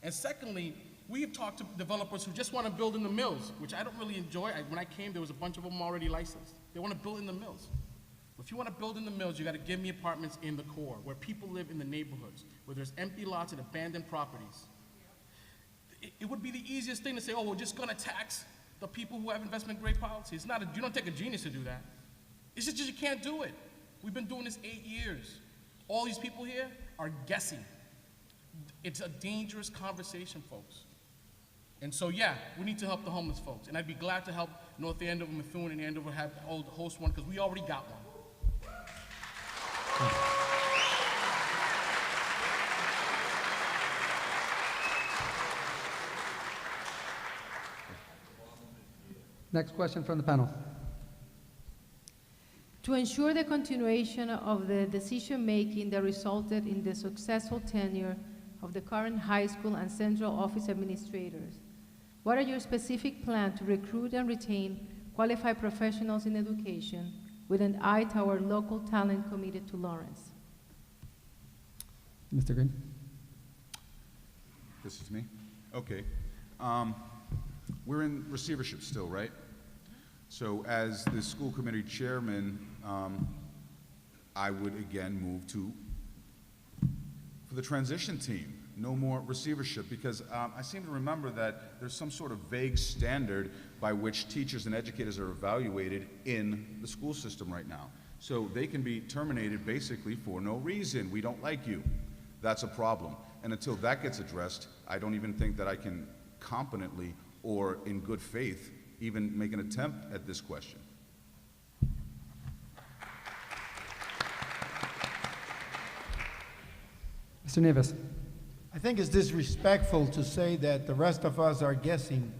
And secondly, we have talked to developers who just want to build in the mills, which I don't really enjoy. When I came, there was a bunch of them already licensed. They want to build in the mills. If you want to build in the mills, you got to give me apartments in the core, where people live in the neighborhoods, where there's empty lots and abandoned properties. It would be the easiest thing to say, oh, we're just going to tax the people who have investment-grade policy. It's not. You don't take a genius to do that. It's just you can't do it. We've been doing this 8 years. All these people here are guessing. It's a dangerous conversation, folks. And so, yeah, we need to help the homeless folks. And I'd be glad to help North Andover, Methuen, and Andover host one, because we already got one. Next question from the panel. To ensure the continuation of the decision-making that resulted in the successful tenure of the current high school and central office administrators, what are your specific plans to recruit and retain qualified professionals in education with an eye to our local talent committed to Lawrence? Mr. Green. This is me? Okay. We're in receivership still, right? So as the school committee chairman, I would again move for the transition team. No more receivership, because I seem to remember that there's some sort of vague standard by which teachers and educators are evaluated in the school system right now. So they can be terminated basically for no reason. We don't like you. That's a problem. And until that gets addressed, I don't even think that I can competently or in good faith even make an attempt at this question. Mr. Nieves. I think it's disrespectful to say that the rest of us are guessing,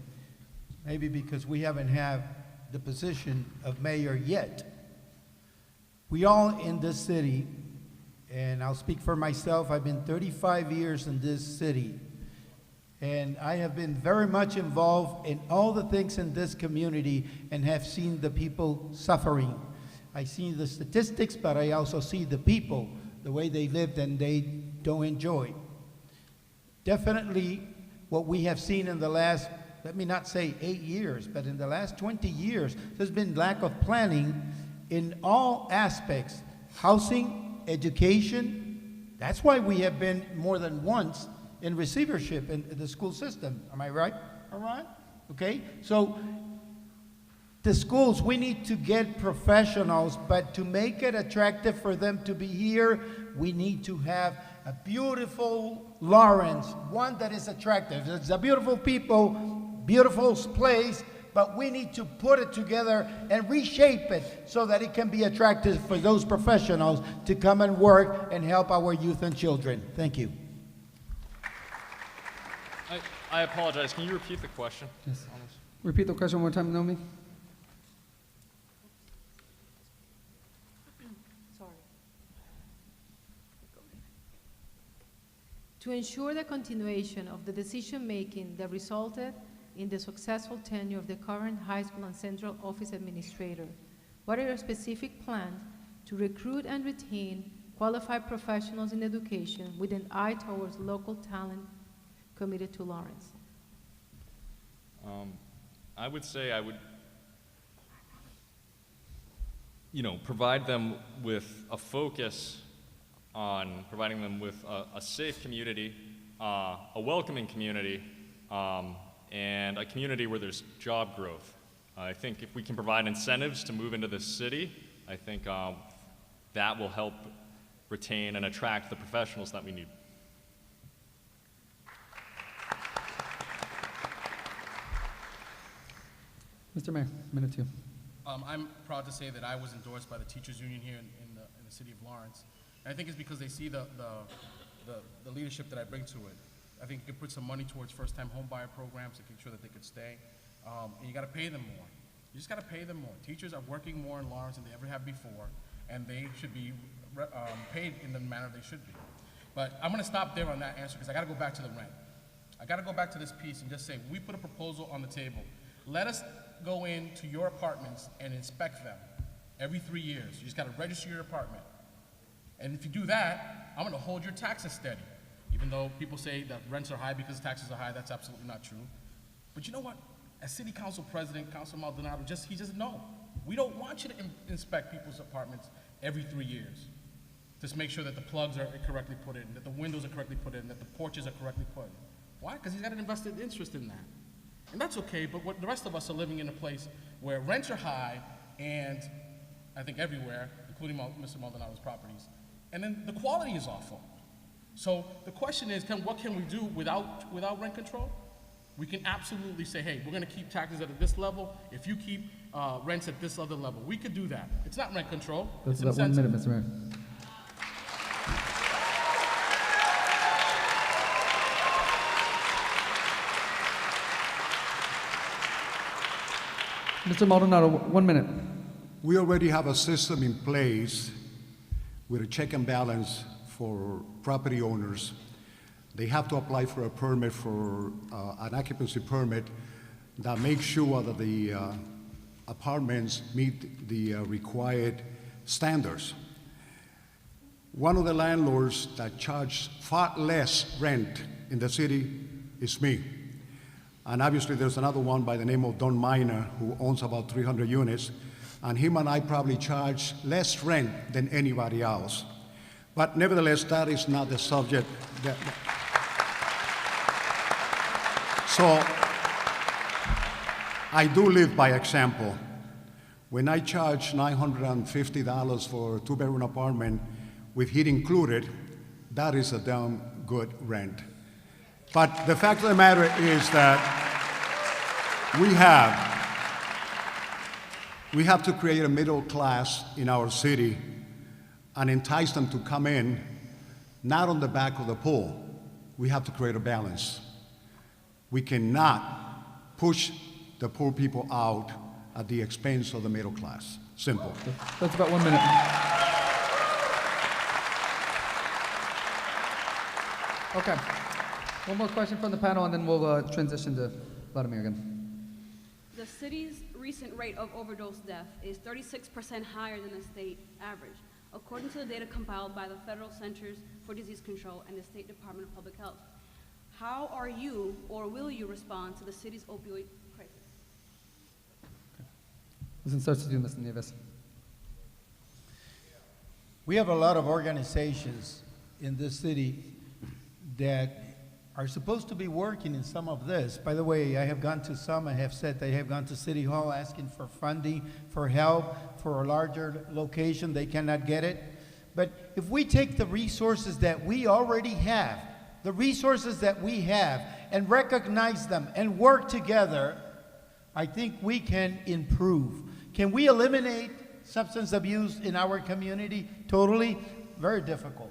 maybe because we haven't had the position of mayor yet. We all in this city, and I'll speak for myself, I've been 35 years in this city, and I have been very much involved in all the things in this community and have seen the people suffering. I see the statistics, but I also see the people, the way they lived and they don't enjoy. Definitely what we have seen in the last, let me not say 8 years, but in the last 20 years, there's been lack of planning in all aspects, housing, education. That's why we have been more than once in receivership in the school system. Am I right? All right? Okay? So the schools, we need to get professionals, but to make it attractive for them to be here, we need to have a beautiful Lawrence, one that is attractive. It's a beautiful people, beautiful place, but we need to put it together and reshape it so that it can be attractive for those professionals to come and work and help our youth and children. Thank you. I apologize. Can you repeat the question? Yes. Repeat the question one more time, Naomi. To ensure the continuation of the decision-making that resulted in the successful tenure of the current high school and central office administrator, what are your specific plans to recruit and retain qualified professionals in education with an eye towards local talent committed to Lawrence? I would say provide them with a focus on providing them with a safe community, a welcoming community, and a community where there's job growth. I think if we can provide incentives to move into this city, I think that will help retain and attract the professionals that we need. Mr. Mayor, minute two. I'm proud to say that I was endorsed by the teachers union here in the city of Lawrence. And I think it's because they see the leadership that I bring to it. I think you could put some money towards first-time home buyer programs to make sure that they could stay. And you got to pay them more. You just got to pay them more. Teachers are working more in Lawrence than they ever have before, and they should be paid in the manner they should be. But I'm going to stop there on that answer because I got to go back to the rent. I got to go back to this piece and just say, we put a proposal on the table. Let us go into your apartments and inspect them every 3 years. You just got to register your apartment. And if you do that, I'm going to hold your taxes steady. Even though people say that rents are high because taxes are high, that's absolutely not true. But you know what? As City Council President, Councilor Maldonado, he just no. We don't want you to inspect people's apartments every 3 years. Just make sure that the plugs are correctly put in, that the windows are correctly put in, that the porches are correctly put in. Why? Because he's got an invested interest in that. And that's okay, but the rest of us are living in a place where rents are high, and I think everywhere, including Mr. Maldonado's properties, and then the quality is awful. So the question is, what can we do without rent control? We can absolutely say, hey, we're going to keep taxes at this level. If you keep rents at this other level, we could do that. It's not rent control. That's it's about 1 minute, Mr. Mayor. Mr. Maldonado, 1 minute. We already have a system in place with a check and balance for property owners. They have to apply for a permit for an occupancy permit that makes sure that the apartments meet the required standards. One of the landlords that charge far less rent in the city is me. And obviously there's another one by the name of Don Miner who owns about 300 units, and him and I probably charge less rent than anybody else. But nevertheless, that is not the subject. So I do live by example. When I charge $950 for a 2-bedroom apartment with heat included, that is a damn good rent. But the fact of the matter is that we have to create a middle class in our city and entice them to come in, not on the back of the pool. We have to create a balance. We cannot push the poor people out at the expense of the middle class. Simple. That's about 1 minute. Okay. One more question from the panel, and then we'll transition to Vladimir again. The city's recent rate of overdose death is 36% higher than the state average, according to the data compiled by the Federal Centers for Disease Control and the State Department of Public Health. How are you, or will you, respond to the city's opioid crisis? Listen, starts to do Mr. Nieves. We have a lot of organizations in this city that are supposed to be working in some of this. By the way, I have gone to some, I have said they have gone to City Hall asking for funding, for help, for a larger location. They cannot get it. But if we take the resources that we already have, and recognize them and work together, I think we can improve. Can we eliminate substance abuse in our community totally? Very difficult.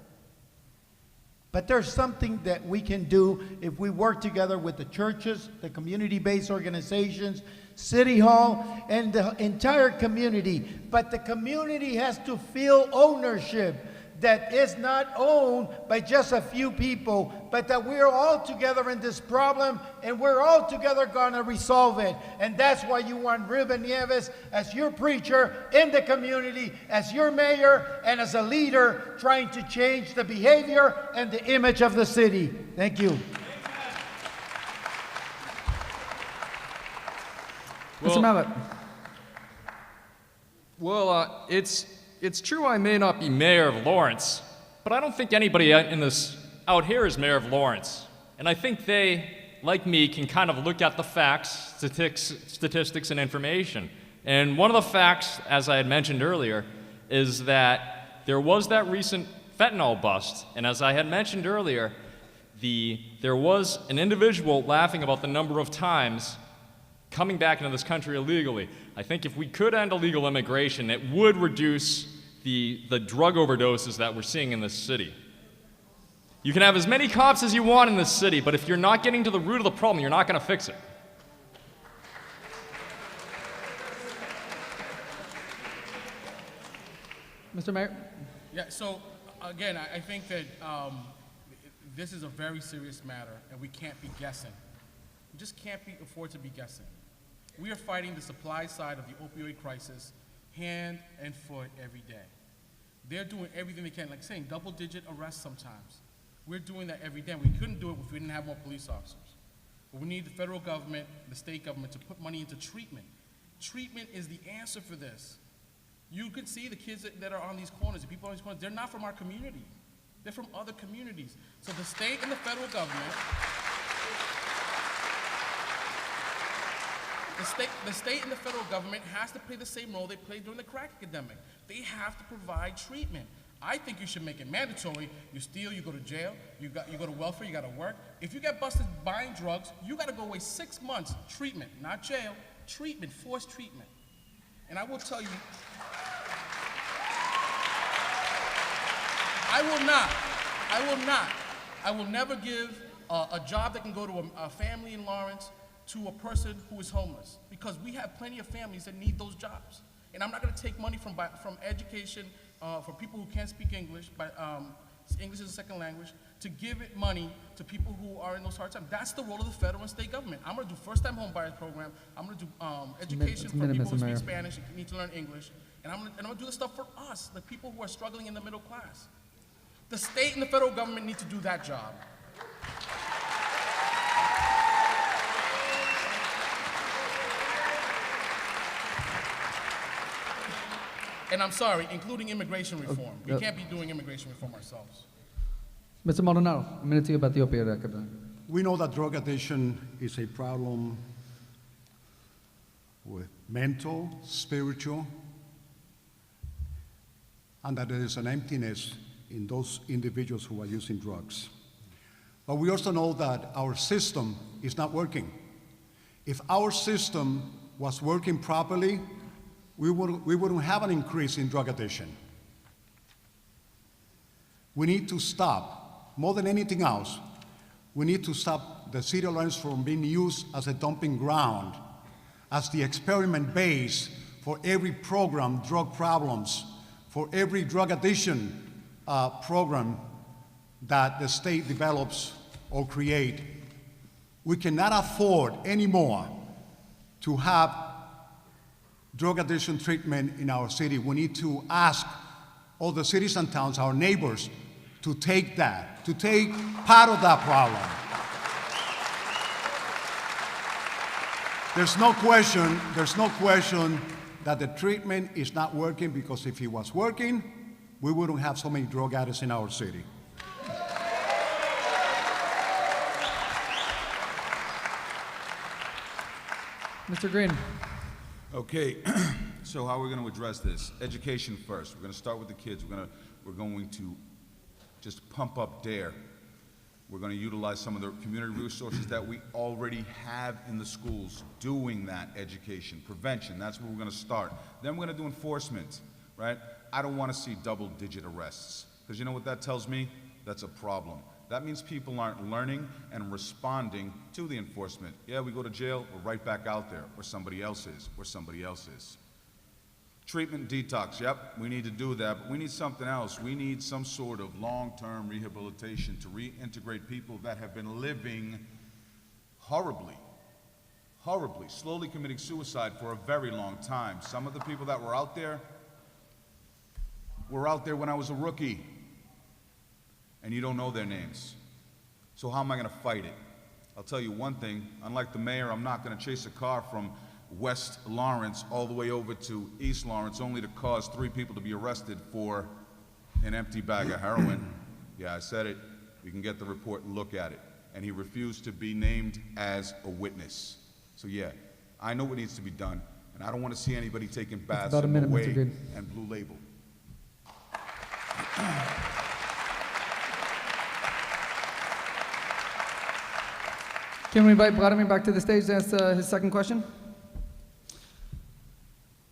But there's something that we can do if we work together with the churches, the community-based organizations, City Hall, and the entire community. But the community has to feel ownership, that is not owned by just a few people, but that we're all together in this problem, and we're all together gonna resolve it. And that's why you want Ruben Nieves as your preacher in the community, as your mayor, and as a leader trying to change the behavior and the image of the city. Thank you. Mr. Mallet. Well, it's true I may not be mayor of Lawrence, but I don't think anybody out here is mayor of Lawrence. And I think they, like me, can kind of look at the facts, statistics, and information. And one of the facts, as I had mentioned earlier, is that there was that recent fentanyl bust. And as I had mentioned earlier, there was an individual laughing about the number of times coming back into this country illegally. I think if we could end illegal immigration, it would reduce the drug overdoses that we're seeing in this city. You can have as many cops as you want in this city, but if you're not getting to the root of the problem, you're not going to fix it. Mr. Mayor? Yeah, so again, I think that this is a very serious matter, and we can't be guessing. We just can't afford to be guessing. We are fighting the supply side of the opioid crisis hand and foot every day. They're doing everything they can, like saying double-digit arrests sometimes. We're doing that every day. We couldn't do it if we didn't have more police officers. But we need the federal government, the state government to put money into treatment. Treatment is the answer for this. You can see the kids that are on these corners, the people on these corners, they're not from our community. They're from other communities. So the state and the federal government, the state and the federal government has to play the same role they played during the crack epidemic. They have to provide treatment. I think you should make it mandatory. You steal, you go to jail, you go to welfare, you got to work. If you get busted buying drugs, you got to go away 6 months. Treatment, not jail. Treatment, forced treatment. And I will tell you, I will never give a job that can go to a family in Lawrence to a person who is homeless, because we have plenty of families that need those jobs. And I'm not going to take money from education for people who can't speak English, but English is a second language, to give it money to people who are in those hard times. That's the role of the federal and state government. I'm going to do first-time home buyers program. I'm going to do education for people who speak Spanish and need to learn English. And I'm going to do the stuff for us, the people who are struggling in the middle class. The state and the federal government need to do that job. And I'm sorry, including immigration reform. We can't be doing immigration reform ourselves. Mr. Maldonado, a minute to you about the opioid epidemic. We know that drug addiction is a problem with mental, spiritual, and that there is an emptiness in those individuals who are using drugs. But we also know that our system is not working. If our system was working properly, we wouldn't have an increase in drug addiction. We need to stop, more than anything else, we need to stop the city of Lawrence from being used as a dumping ground, as the experiment base for every program, drug problems, for every drug addiction program that the state develops or create. We cannot afford anymore to have drug addiction treatment in our city. We need to ask all the cities and towns, our neighbors, to take part of that problem. There's no question that the treatment is not working, because if it was working, we wouldn't have so many drug addicts in our city. Mr. Green. Okay, so how are we going to address this? Education first. We're going to start with the kids. We're going to just pump up DARE. We're going to utilize some of the community resources that we already have in the schools doing that education, prevention. That's where we're going to start. Then we're going to do enforcement, right? I don't want to see double-digit arrests, because you know what that tells me? That's a problem. That means people aren't learning and responding to the enforcement. Yeah, we go to jail, we're right back out there, or somebody else is. Treatment detox, yep, we need to do that, but we need something else. We need some sort of long-term rehabilitation to reintegrate people that have been living horribly, slowly committing suicide for a very long time. Some of the people that were out there when I was a rookie, and you don't know their names. So how am I going to fight it? I'll tell you one thing, unlike the mayor, I'm not going to chase a car from West Lawrence all the way over to East Lawrence, only to cause 3 people to be arrested for an empty bag of heroin. Yeah, I said it. We can get the report and look at it. And he refused to be named as a witness. So yeah, I know what needs to be done, and I don't want to see anybody taking baths about a in minute, Mr. Away Green. and Blue Label. Can we invite Vladimir back to the stage to ask his second question?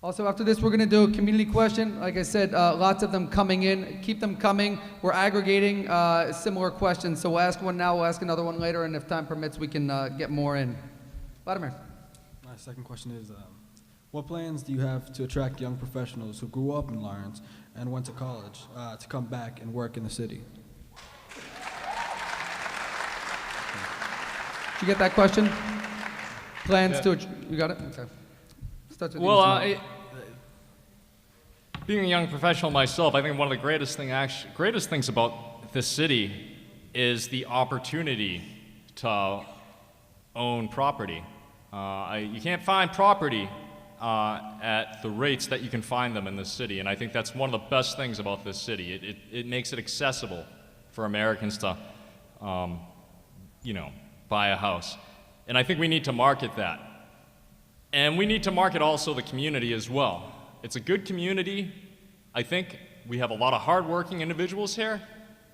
Also, after this, we're going to do a community question. Like I said, lots of them coming in. Keep them coming. We're aggregating similar questions. So we'll ask one now, we'll ask another one later, and if time permits, we can get more in. Vladimir. My second question is, what plans do you have to attract young professionals who grew up in Lawrence and went to college to come back and work in the city? Did you get that question? Plans to, you got it? Okay. Starts with you, Well, Mr. Miller. being a young professional myself, I think one of the greatest things about this city is the opportunity to own property. You can't find property at the rates that you can find them in this city, and I think that's one of the best things about this city. It makes it accessible for Americans to, buy a house. And I think we need to market that. And we need to market also the community as well. It's a good community. I think we have a lot of hardworking individuals here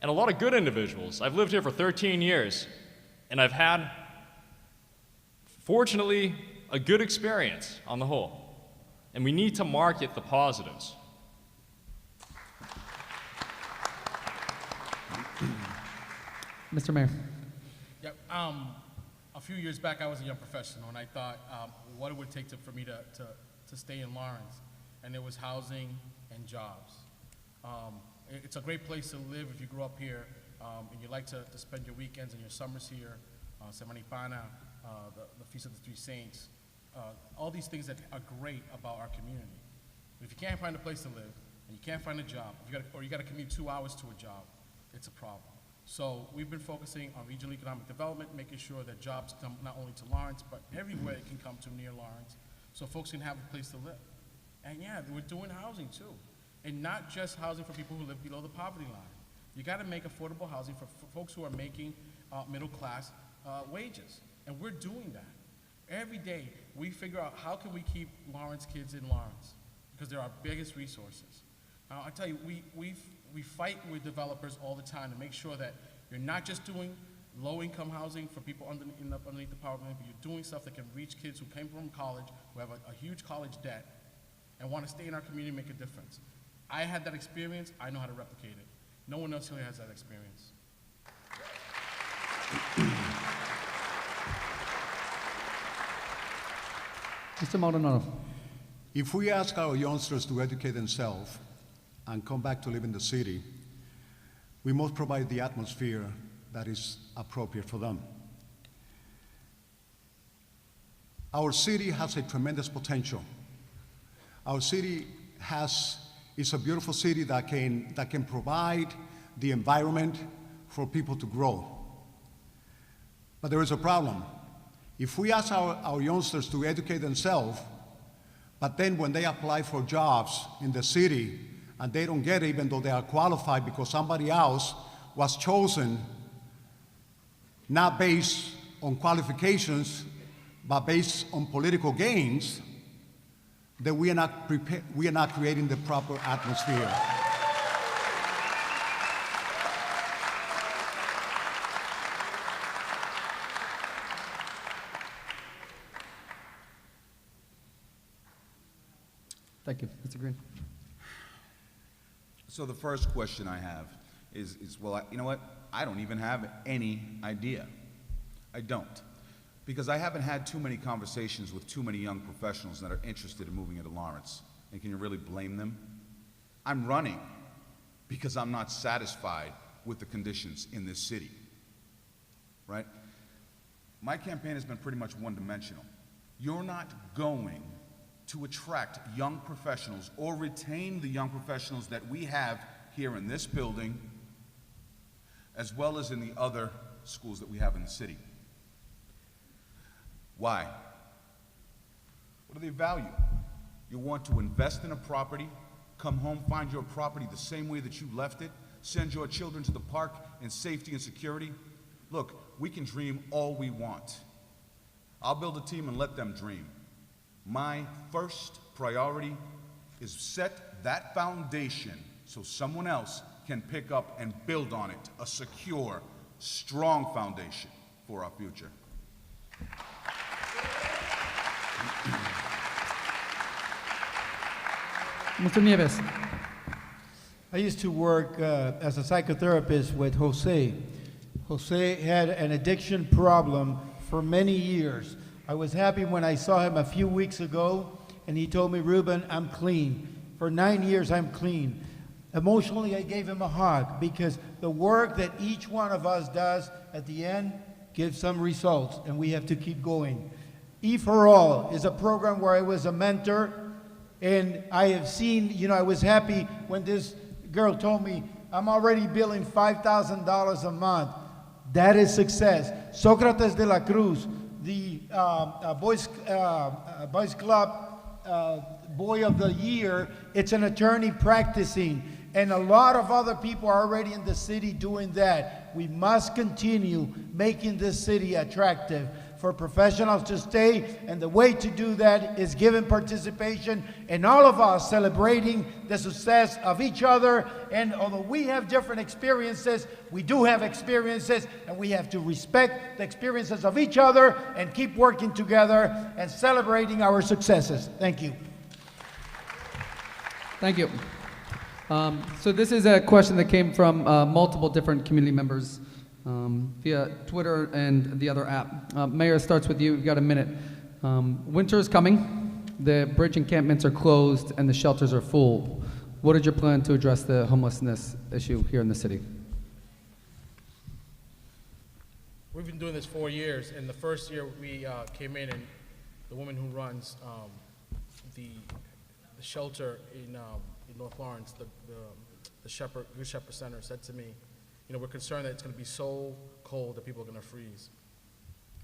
and a lot of good individuals. I've lived here for 13 years, and I've had, fortunately, a good experience on the whole. And we need to market the positives. Mr. Mayor. Yep. A few years back, I was a young professional, and I thought what it would take for me to stay in Lawrence, and it was housing and jobs. It's a great place to live if you grew up here, and you like to spend your weekends and your summers here, Semana Pana, the Feast of the Three Saints, all these things that are great about our community. But if you can't find a place to live, and you can't find a job, or you got to commute 2 hours to a job, it's a problem. So we've been focusing on regional economic development, making sure that jobs come not only to Lawrence, but everywhere it can come to near Lawrence, so folks can have a place to live. And yeah, we're doing housing too. And not just housing for people who live below the poverty line. You gotta make affordable housing for folks who are making middle class wages. And we're doing that. Every day, we figure out how can we keep Lawrence kids in Lawrence, because they're our biggest resources. I tell you, we fight with developers all the time to make sure that you're not just doing low-income housing for people underneath the poverty line, but you're doing stuff that can reach kids who came from college, who have a huge college debt, and want to stay in our community and make a difference. I had that experience. I know how to replicate it. No one else here has that experience. Mr. Maldonado. If we ask our youngsters to educate themselves and come back to live in the city, we must provide the atmosphere that is appropriate for them. Our city has a tremendous potential. Our city is a beautiful city that can provide the environment for people to grow. But there is a problem. If we ask our youngsters to educate themselves, but then when they apply for jobs in the city and they don't get it even though they are qualified because somebody else was chosen not based on qualifications but based on political gains, then we are not creating the proper atmosphere. Thank you. Mr. Green. So the first question I have is well, you know what? I don't even have any idea. I don't. Because I haven't had too many conversations with too many young professionals that are interested in moving into Lawrence. And can you really blame them? I'm running because I'm not satisfied with the conditions in this city, right? My campaign has been pretty much one-dimensional. You're not going to attract young professionals or retain the young professionals that we have here in this building, as well as in the other schools that we have in the city. Why? What do they value? You want to invest in a property, come home, find your property the same way that you left it, send your children to the park in safety and security. Look, we can dream all we want. I'll build a team and let them dream. My first priority is set that foundation so someone else can pick up and build on it, a secure, strong foundation for our future. Mr. Nieves. I used to work as a psychotherapist with Jose. Jose had an addiction problem for many years. I was happy when I saw him a few weeks ago, and he told me, Ruben, I'm clean. For 9 years, I'm clean. Emotionally, I gave him a hug because the work that each one of us does at the end gives some results, and we have to keep going. E for All is a program where I was a mentor, and I have seen, I was happy when this girl told me, I'm already billing $5,000 a month. That is success. Socrates de la Cruz, the Boys Club Boy of the Year, it's an attorney practicing. And a lot of other people are already in the city doing that. We must continue making this city attractive for professionals to stay, and the way to do that is giving participation and all of us celebrating the success of each other. And although we have different experiences, we do have experiences, and we have to respect the experiences of each other and keep working together and celebrating our successes. Thank you. Thank you. So this is a question that came from multiple different community members via Twitter and the other app. Mayor, starts with you. We've got a minute. Winter is coming. The bridge encampments are closed and the shelters are full. What is your plan to address the homelessness issue here in the city? We've been doing this 4 years, and the first year we came in, and the woman who runs the shelter in North Lawrence, the Good Shepherd Center, said to me, we're concerned that it's going to be so cold that people are going to freeze.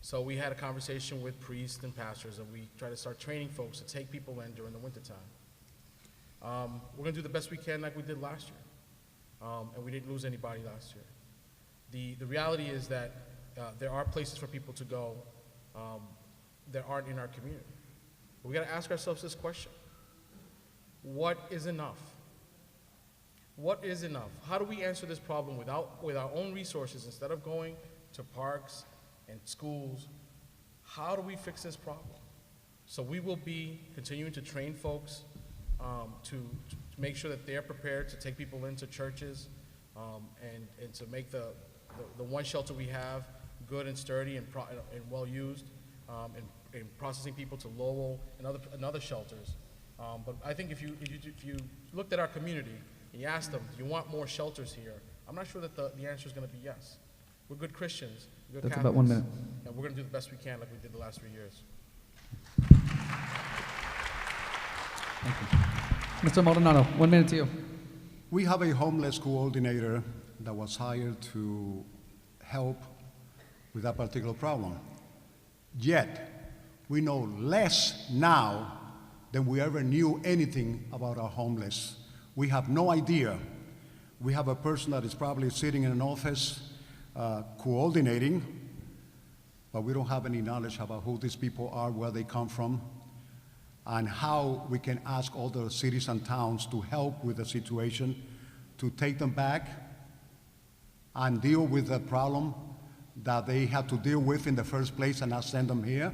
So we had a conversation with priests and pastors, and we tried to start training folks to take people in during the wintertime. We're going to do the best we can like we did last year, and we didn't lose anybody last year. The reality is that there are places for people to go that aren't in our community. But we got to ask ourselves this question. What is enough? What is enough? How do we answer this problem with our own resources instead of going to parks and schools? How do we fix this problem? So we will be continuing to train folks to make sure that they're prepared to take people into churches and to make the one shelter we have good and sturdy and well used, and processing people to Lowell and other shelters. But I think if you looked at our community and you asked them, do you want more shelters here? I'm not sure that the answer is going to be yes. We're good Christians, we're good That's Catholics, about 1 minute. and we're going to do the best we can like we did the last 3 years. Thank you. Mr. Maldonado, 1 minute to you. We have a homeless coordinator that was hired to help with that particular problem. Yet, we know less now than we ever knew anything about our homeless. We have no idea. We have a person that is probably sitting in an office coordinating, but we don't have any knowledge about who these people are, where they come from, and how we can ask all the cities and towns to help with the situation, to take them back and deal with the problem that they had to deal with in the first place and not send them here.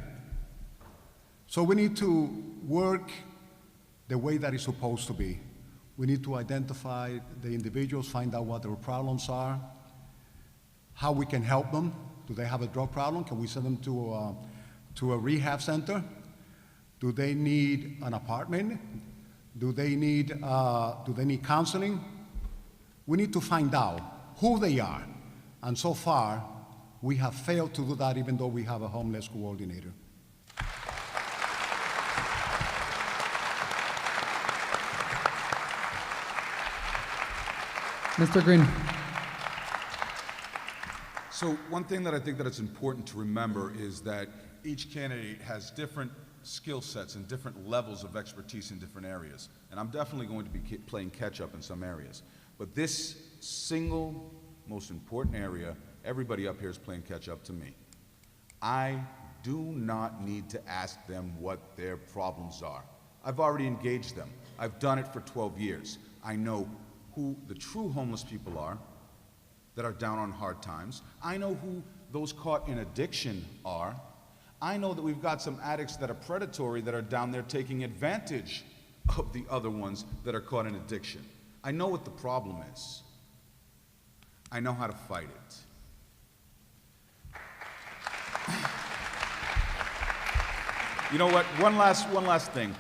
So we need to work the way that it's supposed to be. We need to identify the individuals, find out what their problems are, how we can help them. Do they have a drug problem? Can we send them to a rehab center? Do they need an apartment? Do they need counseling? We need to find out who they are. And so far, we have failed to do that even though we have a homeless coordinator. Mr. Green. So one thing that I think that it's important to remember is that each candidate has different skill sets and different levels of expertise in different areas. And I'm definitely going to be playing catch up in some areas. But this single most important area, everybody up here is playing catch up to me. I do not need to ask them what their problems are. I've already engaged them. I've done it for 12 years. I know who the true homeless people are that are down on hard times. I know who those caught in addiction are. I know that we've got some addicts that are predatory that are down there taking advantage of the other ones that are caught in addiction. I know what the problem is. I know how to fight it. You know what? One last thing,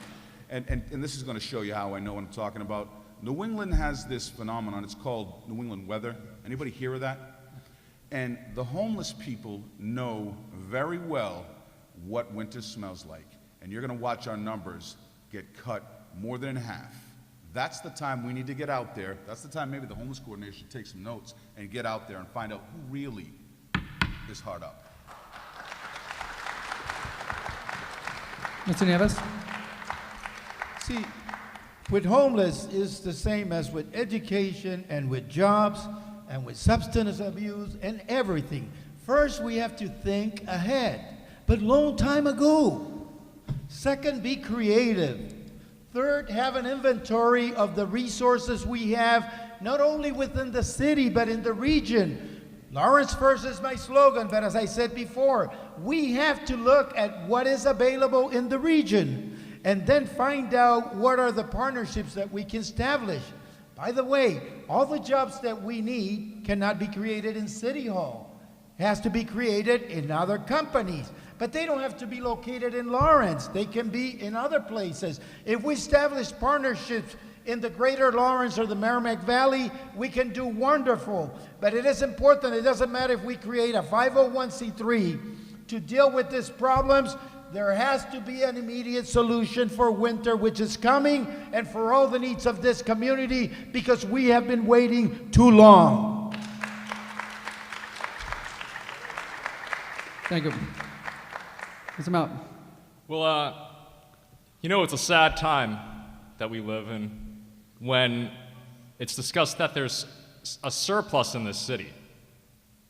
and this is going to show you how I know what I'm talking about. New England has this phenomenon. It's called New England weather. Anybody hear of that? And the homeless people know very well what winter smells like. And you're going to watch our numbers get cut more than in half. That's the time we need to get out there. That's the time maybe the homeless coordinator should take some notes and get out there and find out who really is hard up. Mr. Nieves? See, with homeless is the same as with education and with jobs and with substance abuse and everything. First, we have to think ahead, but long time ago. Second, be creative. Third, have an inventory of the resources we have, not only within the city, but in the region. Lawrence First is my slogan, but as I said before, we have to look at what is available in the region and then find out what are the partnerships that we can establish. By the way, all the jobs that we need cannot be created in City Hall. It has to be created in other companies. But they don't have to be located in Lawrence. They can be in other places. If we establish partnerships in the greater Lawrence or the Merrimack Valley, we can do wonderful. But it is important. It doesn't matter if we create a 501c3 to deal with these problems. There has to be an immediate solution for winter, which is coming, and for all the needs of this community, because we have been waiting too long. Thank you. Mr. Mount. Well, you know, it's a sad time that we live in when it's discussed that there's a surplus in this city.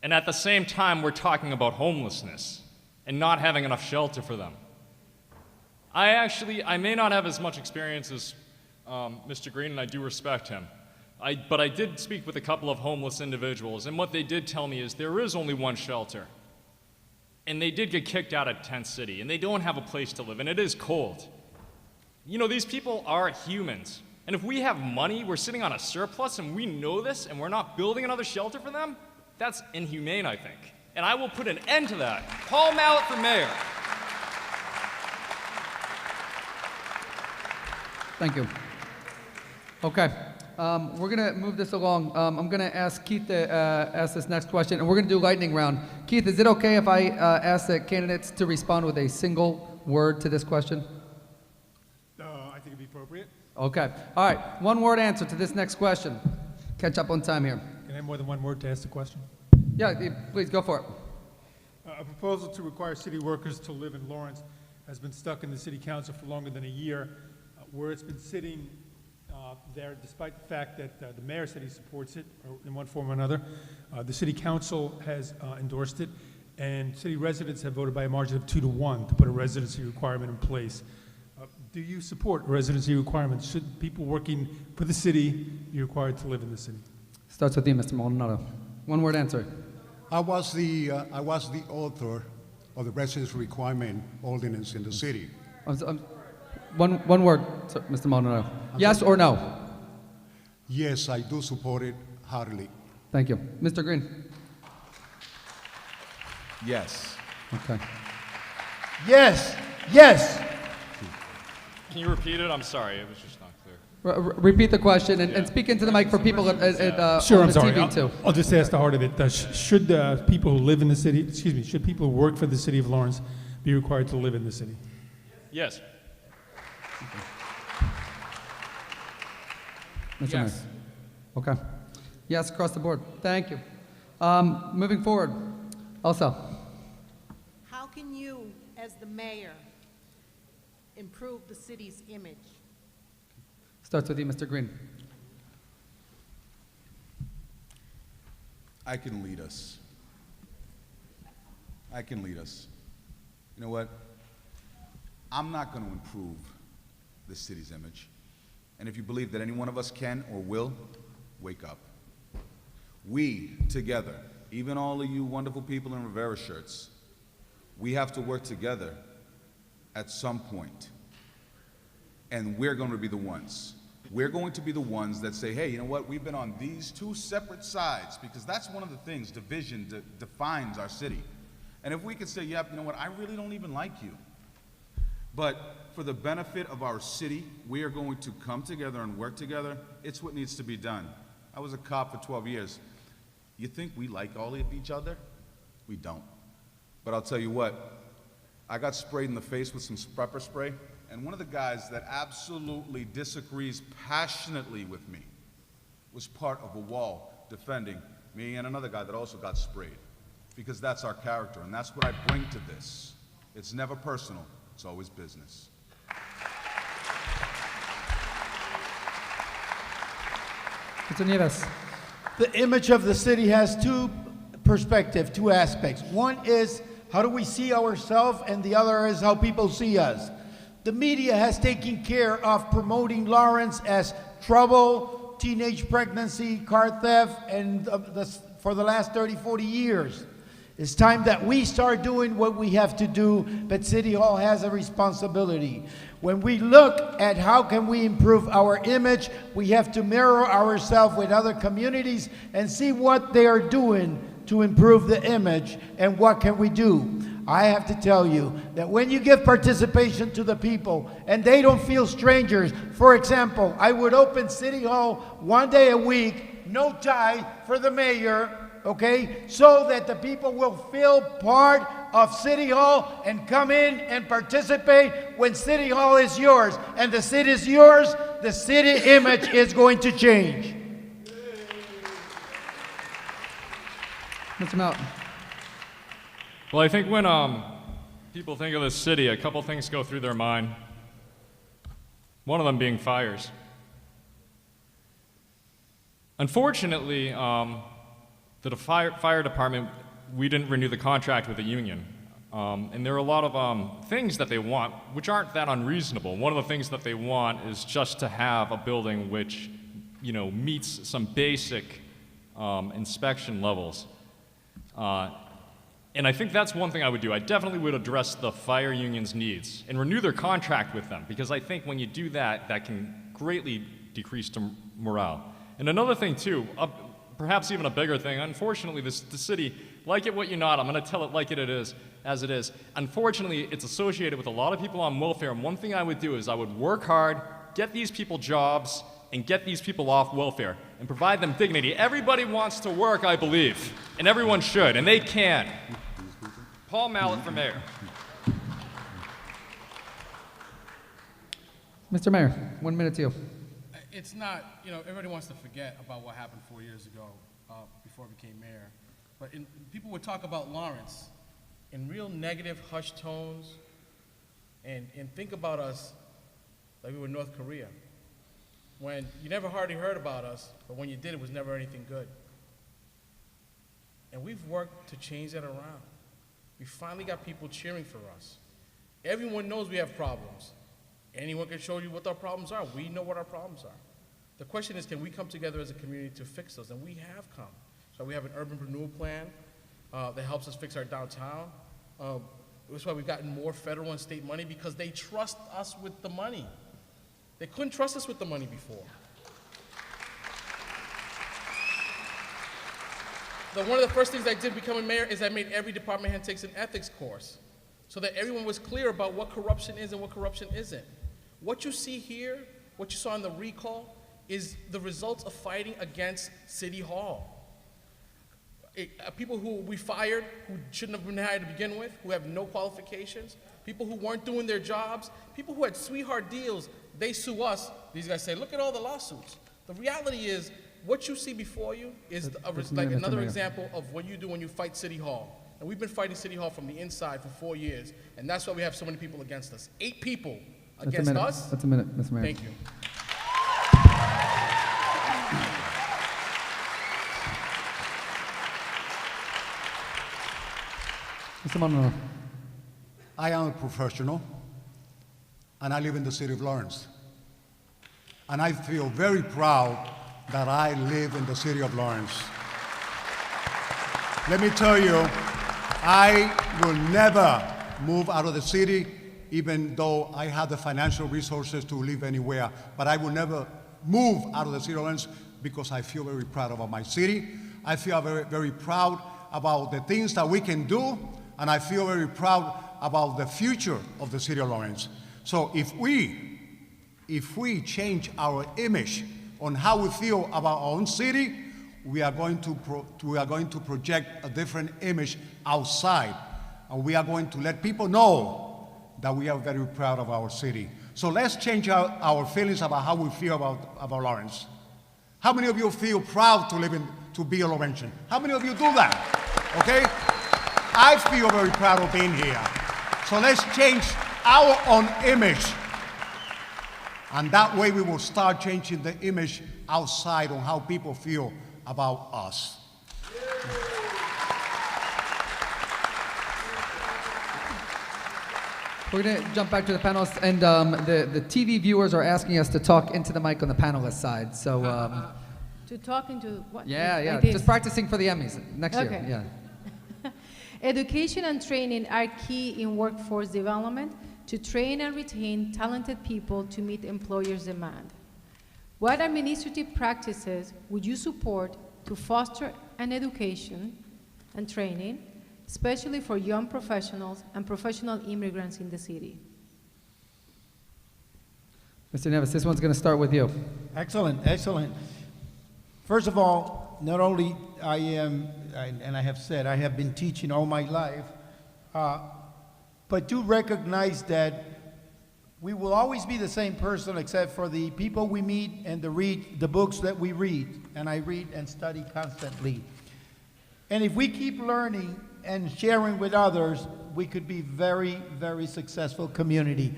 And at the same time, we're talking about homelessness and not having enough shelter for them. I may not have as much experience as Mr. Green, and I do respect him. But I did speak with a couple of homeless individuals, and what they did tell me is there is only one shelter. And they did get kicked out of Tent City, and they don't have a place to live, and it is cold. You know, these people are humans. And if we have money, we're sitting on a surplus, and we know this, and we're not building another shelter for them, that's inhumane, I think. And I will put an end to that. Paul Mallet for mayor. Thank you. Okay. We're going to move this along. I'm going to ask Keith to ask this next question, and we're going to do lightning round. Keith, is it okay if I ask the candidates to respond with a single word to this question? I think it'd be appropriate. Okay. All right. One-word answer to this next question. Catch up on time here. Can I have more than one word to ask the question? Yeah, please go for it. A proposal to require city workers to live in Lawrence has been stuck in the city council for longer than a year, where it's been sitting there, despite the fact that the mayor said he supports it in one form or another. The city council has endorsed it, and city residents have voted by a margin of 2-1 to put a residency requirement in place. Do you support residency requirements? Should people working for the city be required to live in the city? Starts with you, Mr. Maldonado. One-word answer. I was the author of the residency requirement ordinance in the city. One word, sir, Mr. Maldonado. Yes or no? Yes, I do support it heartily. Thank you. Mr. Green? Yes. Okay. Yes, yes. Can you repeat it? I'm sorry, it was just not clear. Repeat the question and speak into the mic for people at Sure, on I'm the sorry. TV too. I'll just ask the heart of it. Should people who live in the city, should people who work for the city of Lawrence be required to live in the city? Yes. Mr. Yes. Mayor. Okay. Yes, across the board. Thank you. Moving forward. Also. How can you, as the mayor, improve the city's image? Starts with you, Mr. Green. I can lead us. I can lead us. You know what? I'm not going to improve the city's image. And if you believe that any one of us can or will, wake up. We, together, even all of you wonderful people in Rivera shirts, we have to work together at some point. And we're going to be the ones. We're going to be the ones that say, hey, you know what? We've been on these two separate sides, because that's one of the things, division defines our city. And if we could say, yep, you know what? I really don't even like you. But for the benefit of our city, we are going to come together and work together. It's what needs to be done. I was a cop for 12 years. You think we like all of each other? We don't. But I'll tell you what, I got sprayed in the face with some pepper spray, and one of the guys that absolutely disagrees passionately with me was part of a wall defending me and another guy that also got sprayed, because that's our character, and that's what I bring to this. It's never personal, it's always business. Mr. Nieves. The image of the city has two perspectives, two aspects. One is how do we see ourselves, and the other is how people see us. The media has taken care of promoting Lawrence as trouble, teenage pregnancy, car theft, and for the last 30, 40 years. It's time that we start doing what we have to do, but City Hall has a responsibility. When we look at how can we improve our image, we have to mirror ourselves with other communities and see what they are doing to improve the image and what can we do. I have to tell you that when you give participation to the people and they don't feel strangers, for example, I would open City Hall one day a week, no tie for the mayor, okay, so that the people will feel part of City Hall and come in and participate when City Hall is yours. And the city is yours, the city image is going to change. Mr. Melton. Well, I think when people think of the city, a couple things go through their mind. One of them being fires. Unfortunately, the fire department, we didn't renew the contract with the union. And there are a lot of things that they want, which aren't that unreasonable. One of the things that they want is just to have a building which, you know, meets some basic inspection levels. And I think that's one thing I would do. I definitely would address the fire union's needs and renew their contract with them, because I think when you do that, that can greatly decrease morale. And another thing too, perhaps even a bigger thing, unfortunately the city, like it what you not, I'm going to tell it like it is, as it is. Unfortunately, it's associated with a lot of people on welfare, and one thing I would do is I would work hard, get these people jobs, and get these people off welfare, and provide them dignity. Everybody wants to work, I believe, and everyone should, and they can. Paul Mallet for mayor. Mr. Mayor, 1 minute to you. It's not, you know, everybody wants to forget about what happened 4 years ago before I became mayor. But people would talk about Lawrence in real negative, hushed tones and think about us like we were North Korea. When you never hardly heard about us, but when you did, it was never anything good. And we've worked to change that around. We finally got people cheering for us. Everyone knows we have problems. Anyone can show you what our problems are. We know what our problems are. The question is, can we come together as a community to fix those? And we have come. So we have an urban renewal plan that helps us fix our downtown. That's why we've gotten more federal and state money, because they trust us with the money. They couldn't trust us with the money before. One of the first things I did becoming mayor is I made every department head take an ethics course so that everyone was clear about what corruption is and what corruption isn't. What you see here, what you saw in the recall, is the results of fighting against City Hall. People who we fired, who shouldn't have been hired to begin with, who have no qualifications, people who weren't doing their jobs, people who had sweetheart deals, they sue us. These guys say, look at all the lawsuits. The reality is, what you see before you is like another example of what you do when you fight City Hall. And we've been fighting City Hall from the inside for 4 years, and that's why we have so many people against us. 8 people against us? That's a minute, Mr. Mayor. Thank you. Mr. Monroe. I am a professional, and I live in the city of Lawrence. And I feel very proud that I live in the city of Lawrence. Let me tell you, I will never move out of the city, even though I have the financial resources to live anywhere. But I will never move out of the city of Lawrence because I feel very proud about my city. I feel very, very proud about the things that we can do, and I feel very proud about the future of the city of Lawrence. So if we change our image on how we feel about our own city, we are going to project a different image outside, and we are going to let people know that we are very proud of our city. So let's change our feelings about how we feel about Lawrence. How many of you feel proud to be a Lawrencean? How many of you do that? Okay? I feel very proud of being here. So let's change our own image. And that way we will start changing the image outside on how people feel about us. We're going to jump back to the panelists, and the TV viewers are asking us to talk into the mic on the panelist side. So, To talk into what? yeah, Like this? just practicing for the Emmys next Okay. year. Yeah. Education and training are key in workforce development to train and retain talented people to meet employers' demand. What administrative practices would you support to foster an education and training, especially for young professionals and professional immigrants in the city? Mr. Neves, this one's going to start with you. Excellent, excellent. First of all, not only I am, and I have said, I have been teaching all my life, but do recognize that we will always be the same person except for the people we meet and the books that we read. And I read and study constantly. And if we keep learning and sharing with others, we could be very, very successful community.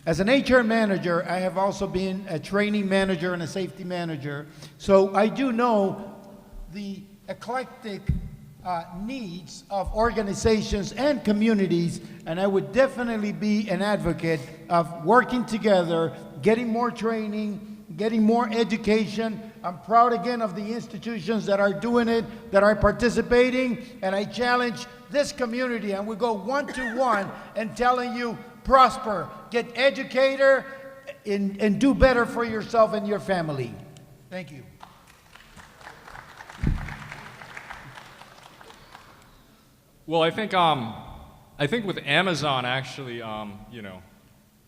As an HR manager, I have also been a training manager and a safety manager. So I do know the eclectic needs of organizations and communities, and I would definitely be an advocate of working together, getting more training, getting more education. I'm proud again of the institutions that are doing it, that are participating, and I challenge this community, and we go one-to-one and telling you, prosper, get educated, and do better for yourself and your family. Thank you. Well, I think with Amazon actually,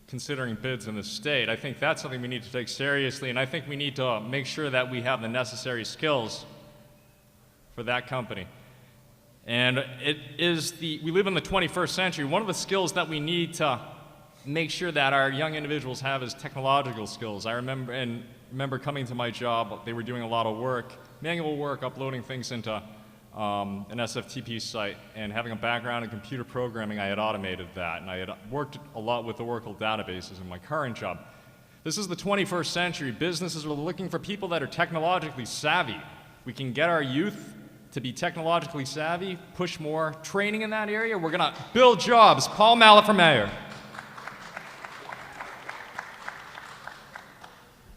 considering bids in the state, I think that's something we need to take seriously, and I think we need to make sure that we have the necessary skills for that company. And we live in the 21st century. One of the skills that we need to make sure that our young individuals have is technological skills. I remember coming to my job, they were doing a lot of work, manual work, uploading things into an SFTP site, and having a background in computer programming, I had automated that, and I had worked a lot with Oracle databases in my current job. This is the 21st century. Businesses are looking for people that are technologically savvy. We can get our youth to be technologically savvy, push more training in that area. We're gonna build jobs. Paul Mallet for mayor.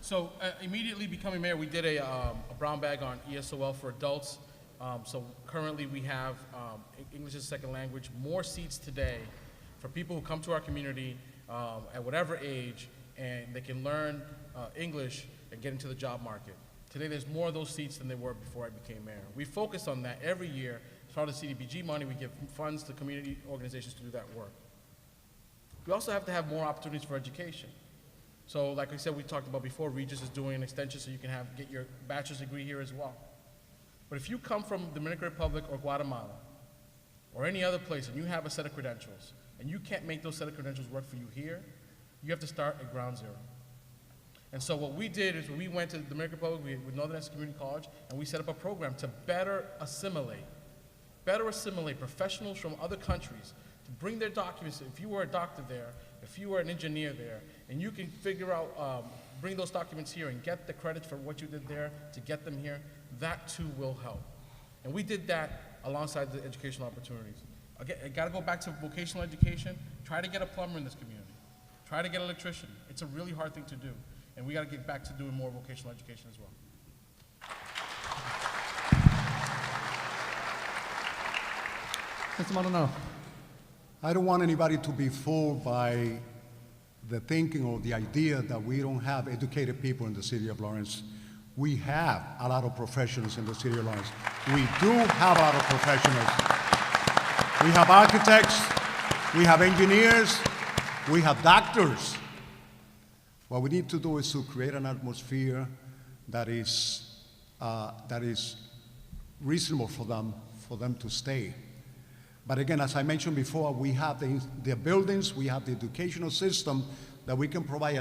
So immediately becoming mayor, we did a brown bag on ESOL for adults. So currently we have English as a second language, more seats today for people who come to our community at whatever age, and they can learn English and get into the job market. Today there's more of those seats than there were before I became mayor. We focus on that every year. As part of the CDBG money, we give funds to community organizations to do that work. We also have to have more opportunities for education. So like I said, we talked about before, Regis is doing an extension so you can get your bachelor's degree here as well. But if you come from the Dominican Republic or Guatemala or any other place and you have a set of credentials and you can't make those set of credentials work for you here, you have to start at ground zero. And so what we did is we went to the Dominican Republic with Northern Essex Community College, and we set up a program to better assimilate professionals from other countries to bring their documents. If you were a doctor there, if you were an engineer there, and you can figure out, bring those documents here and get the credit for what you did there to get them here, that too will help. And we did that alongside the educational opportunities. Again, I gotta go back to vocational education. Try to get a plumber in this community. Try to get an electrician. It's a really hard thing to do. And we gotta get back to doing more vocational education as well. Mr. Maldonado. I don't want anybody to be fooled by the thinking or the idea that we don't have educated people in the city of Lawrence. We have a lot of professionals in the city of Lawrence. We do have a lot of professionals. We have architects, we have engineers, we have doctors. What we need to do is to create an atmosphere that is reasonable for them to stay. But again, as I mentioned before, we have the buildings, we have the educational system that we can provide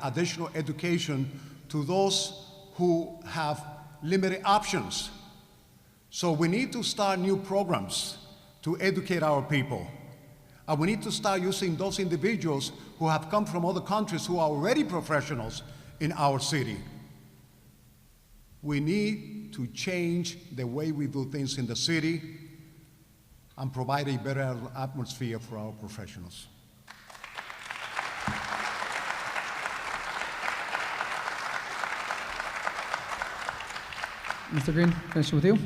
additional education to those who have limited options. So we need to start new programs to educate our people. And we need to start using those individuals who have come from other countries who are already professionals in our city. We need to change the way we do things in the city and provide a better atmosphere for our professionals. Mr. Green, finish with you.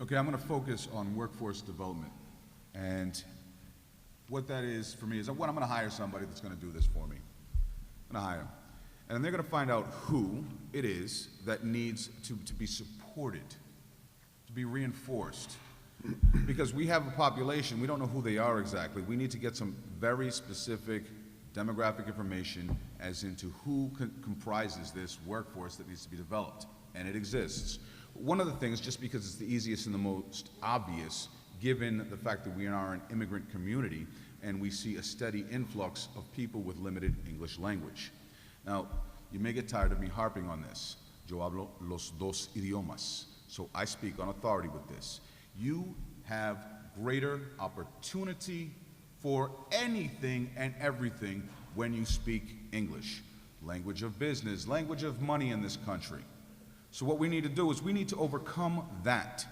Okay, I'm going to focus on workforce development. And what that is for me is, I'm going to hire somebody that's going to do this for me. I'm going to hire them. And then they're going to find out who it is that needs to be supported, to be reinforced. Because we have a population, we don't know who they are exactly. We need to get some very specific demographic information as into who comprises this workforce that needs to be developed. And it exists. One of the things, just because it's the easiest and the most obvious, given the fact that we are an immigrant community and we see a steady influx of people with limited English language. Now, you may get tired of me harping on this. Yo hablo los dos idiomas. So I speak on authority with this. You have greater opportunity for anything and everything when you speak English. Language of business, language of money in this country. So what we need to do is we need to overcome that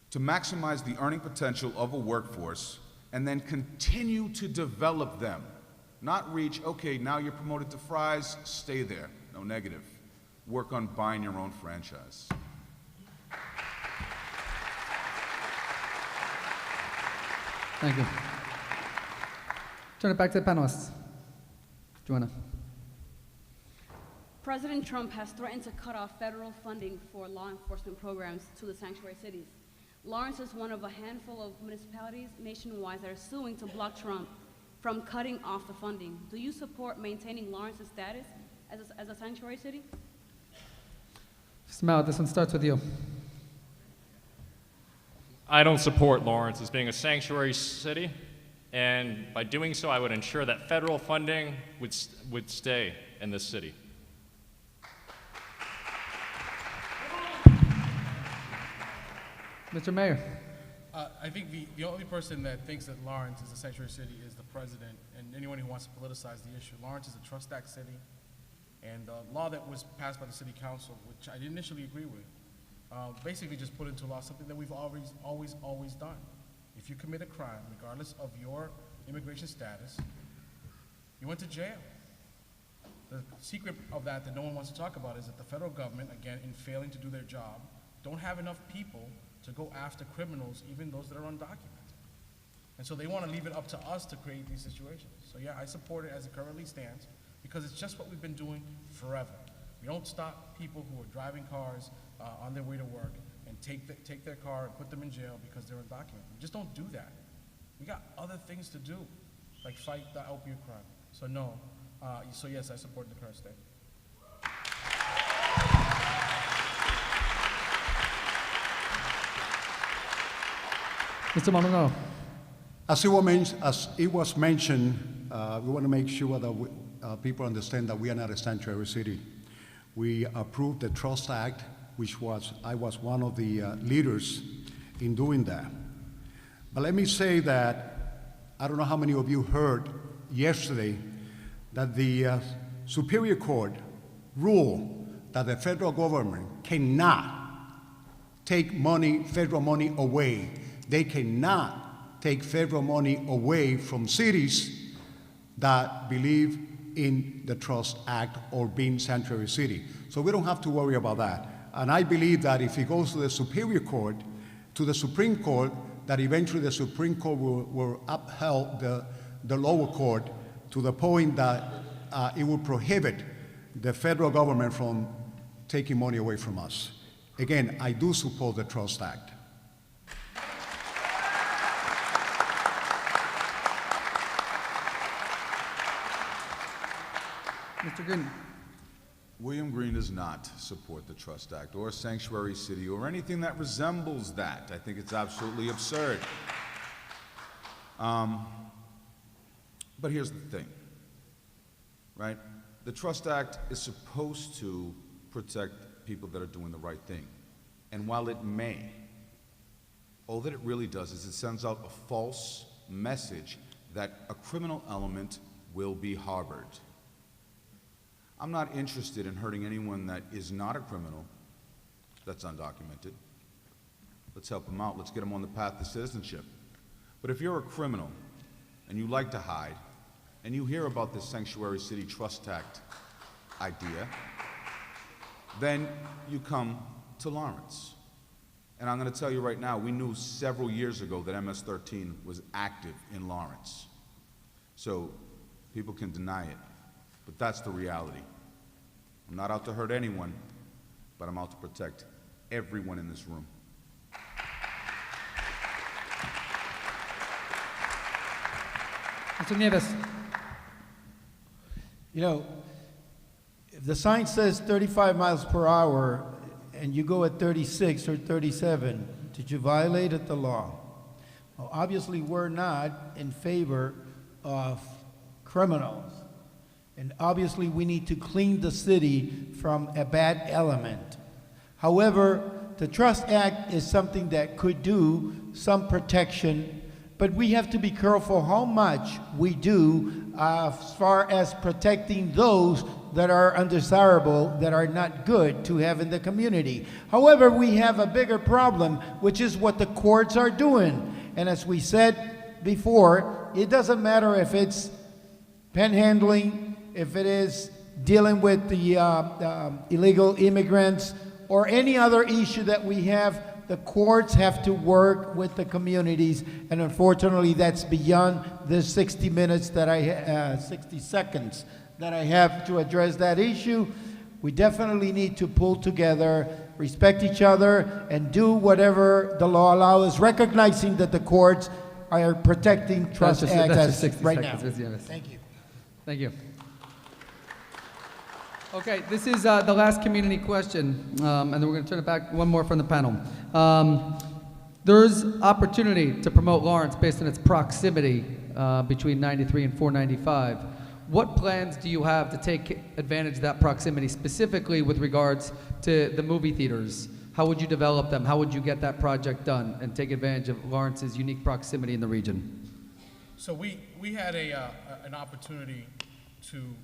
to maximize the earning potential of a workforce and then continue to develop them. Not reach, okay, now you're promoted to fries, stay there. No, negative. Work on buying your own franchise. Thank you. Turn it back to the panelists. Joanna. President Trump has threatened to cut off federal funding for law enforcement programs to the sanctuary cities. Lawrence is one of a handful of municipalities nationwide that are suing to block Trump from cutting off the funding. Do you support maintaining Lawrence's status as a sanctuary city? Mr. Mallett, this one starts with you. I don't support Lawrence as being a sanctuary city, and by doing so, I would ensure that federal funding would stay in this city. Mr. Mayor. I think the only person that thinks that Lawrence is a sanctuary city is the president and anyone who wants to politicize the issue. Lawrence is a Trust Act city, and the law that was passed by the city council, which I didn't initially agree with, basically just put into law something that we've always done. If you commit a crime, regardless of your immigration status, you went to jail. The secret of that no one wants to talk about is that the federal government, again, in failing to do their job, don't have enough people to go after criminals, even those that are undocumented. And so they want to leave it up to us to create these situations. So yeah, I support it as it currently stands because it's just what we've been doing forever. We don't stop people who are driving cars on their way to work and take their car and put them in jail because they're undocumented. We just don't do that. We got other things to do, like fight the opioid crime. So no, so yes, I support the current state. Mr. Maldonado. As it was mentioned, we want to make sure that people understand that we are not a sanctuary city. We approved the Trust Act, which I was one of the leaders in doing that. But let me say that I don't know how many of you heard yesterday that the Superior Court ruled that the federal government cannot take money, federal money away. They cannot take federal money away from cities that believe in the Trust Act or being sanctuary city. So we don't have to worry about that. And I believe that if it goes to the Superior Court, to the Supreme Court, that eventually the Supreme Court will upheld the lower court to the point that it will prohibit the federal government from taking money away from us. Again, I do support the Trust Act. Mr. Green. William Green does not support the Trust Act or Sanctuary City or anything that resembles that. I think it's absolutely absurd. But here's the thing, right? The Trust Act is supposed to protect people that are doing the right thing. And while it may, all that it really does is it sends out a false message that a criminal element will be harbored. I'm not interested in hurting anyone that is not a criminal, that's undocumented. Let's help them out. Let's get them on the path to citizenship. But if you're a criminal and you like to hide, and you hear about this Sanctuary City Trust Act idea, then you come to Lawrence. And I'm going to tell you right now, we knew several years ago that MS-13 was active in Lawrence. So people can deny it, but that's the reality. I'm not out to hurt anyone, but I'm out to protect everyone in this room. Mr. Nieves. You know, if the sign says 35 miles per hour and you go at 36 or 37, did you violate the law? Well, obviously, we're not in favor of criminals. And obviously, we need to clean the city from a bad element. However, the Trust Act is something that could do some protection, but we have to be careful how much we do as far as protecting those that are undesirable, that are not good to have in the community. However, we have a bigger problem, which is what the courts are doing. And as we said before, it doesn't matter if it's panhandling, if it is dealing with the illegal immigrants, or any other issue that we have. The courts have to work with the communities, and unfortunately, that's beyond the 60 minutes that 60 seconds that I have to address that issue. We definitely need to pull together, respect each other, and do whatever the law allows, recognizing that the courts are protecting Trust Act right now. Thank you. Thank you. Okay, this is the last community question, and then we're going to turn it back one more from the panel. There's opportunity to promote Lawrence based on its proximity between 93 and 495. What plans do you have to take advantage of that proximity, specifically with regards to the movie theaters? How would you develop them? How would you get that project done and take advantage of Lawrence's unique proximity in the region? So we had an opportunity to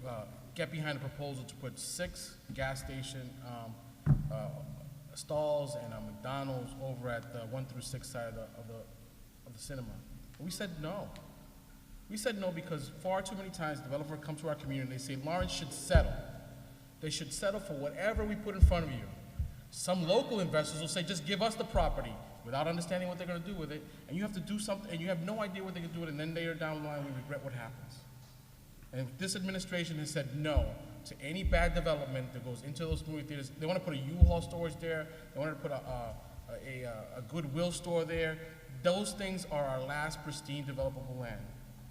get behind a proposal to put 6 gas station stalls and a McDonald's over at the 1 through 6 side of the cinema. We said no. We said no because far too many times developers come to our community and they say Lawrence should settle. They should settle for whatever we put in front of you. Some local investors will say just give us the property without understanding what they're going to do with it, and you have to do something and you have no idea what they can do with it, and then later down the line we regret what happens. And this administration has said no to any bad development that goes into those movie theaters. They want to put a U-Haul storage there. They want to put a Goodwill store there. Those things are our last pristine developable land.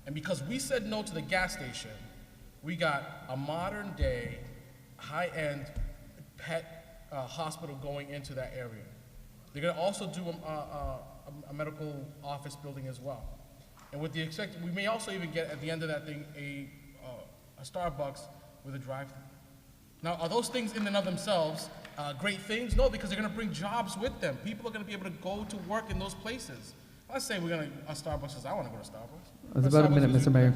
And because we said no to the gas station, we got a modern day, high-end pet hospital going into that area. They're going to also do a medical office building as well. And with the we may also even get at the end of that thing a Starbucks with a drive-thru. Now, are those things in and of themselves great things? No, because they're going to bring jobs with them. People are going to be able to go to work in those places. I'm not saying we're going to Starbucks says I want to go to Starbucks. That's about a minute, Mr. Mayor.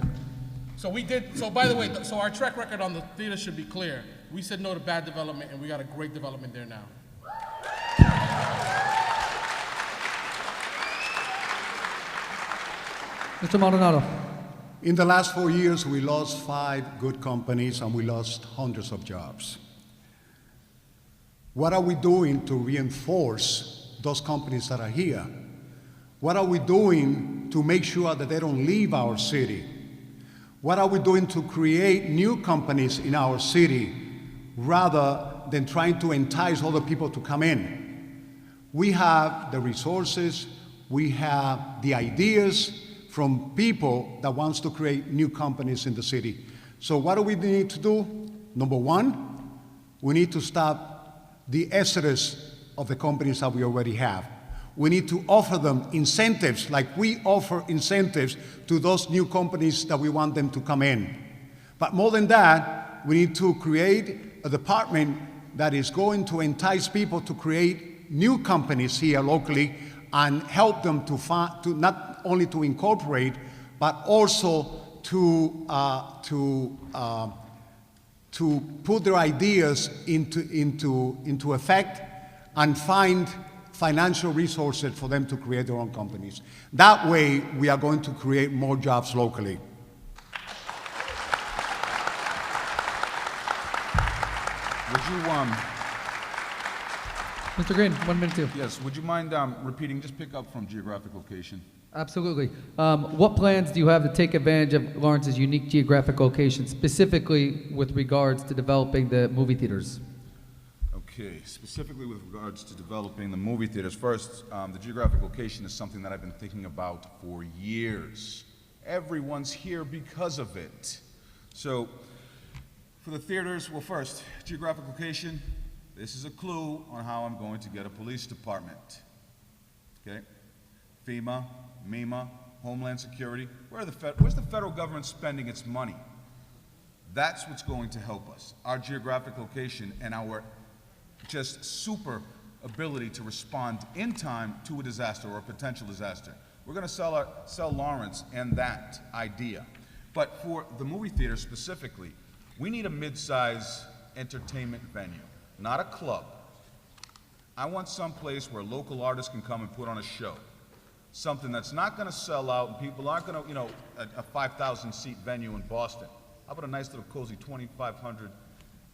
So we did, so by the way, so our track record on the theater should be clear. We said no to bad development, and we got a great development there now. Mr. Maldonado. In the last 4 years, we lost 5 good companies and we lost hundreds of jobs. What are we doing to reinforce those companies that are here? What are we doing to make sure that they don't leave our city? What are we doing to create new companies in our city rather than trying to entice other people to come in? We have the resources, we have the ideas from people that wants to create new companies in the city. So what do we need to do? Number one, we need to stop the exodus of the companies that we already have. We need to offer them incentives, like we offer incentives to those new companies that we want them to come in. But more than that, we need to create a department that is going to entice people to create new companies here locally and help them to not only to incorporate, but also to put their ideas into effect and find financial resources for them to create their own companies. That way, we are going to create more jobs locally. Would you, Mr. Green, 1 minute too. yes, would you mind repeating, just pick up from geographic location? Absolutely. What plans do you have to take advantage of Lawrence's unique geographic location, specifically with regards to developing the movie theaters? Okay, specifically with regards to developing the movie theaters, first, the geographic location is something that I've been thinking about for years. Everyone's here because of it. So, for the theaters, well, first, geographic location, this is a clue on how I'm going to get a police department. Okay? FEMA, MEMA, Homeland Security, where's the federal government spending its money? That's what's going to help us. Our geographic location and our just super ability to respond in time to a disaster or a potential disaster. We're going to sell Lawrence and that idea. But for the movie theater specifically, we need a mid-size entertainment venue, not a club. I want some place where local artists can come and put on a show. Something that's not going to sell out and people aren't going to, a 5,000 seat venue in Boston. How about a nice little cozy 2,500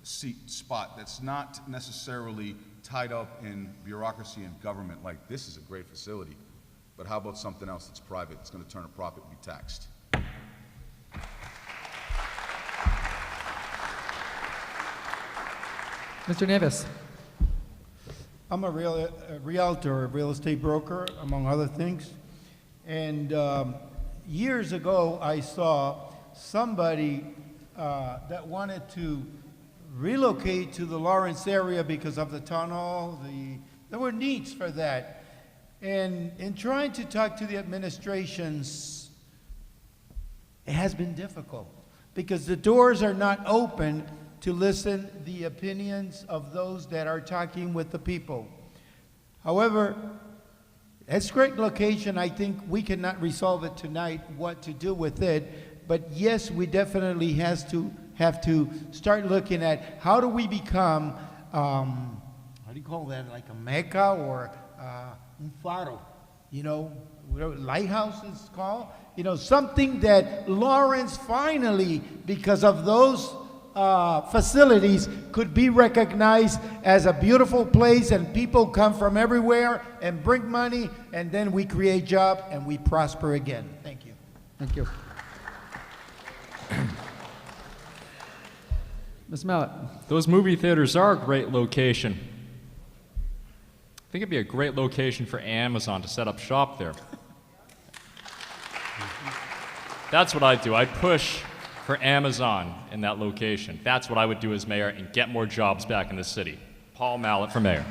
seat spot that's not necessarily tied up in bureaucracy and government like this is a great facility, but how about something else that's private, it's going to turn a profit and be taxed? Mr. Neves. I'm a realtor, a real estate broker, among other things. And years ago, I saw somebody that wanted to relocate to the Lawrence area because of the tunnel. There were needs for that. And in trying to talk to the administrations, it has been difficult because the doors are not open to listen the opinions of those that are talking with the people. However, it's a great location. I think we cannot resolve it tonight what to do with it, but yes, we definitely have to start looking at how do we become, how do you call that, like a Mecca or un faro, whatever lighthouse is called, something that Lawrence finally, because of those facilities, could be recognized as a beautiful place, and people come from everywhere and bring money, and then we create jobs and we prosper again. Thank you. Thank you. Ms. Mallett. Those movie theaters are a great location. I think it'd be a great location for Amazon to set up shop there. That's what I'd do. I'd push for Amazon in that location. That's what I would do as mayor and get more jobs back in the city. Paul Mallett for mayor.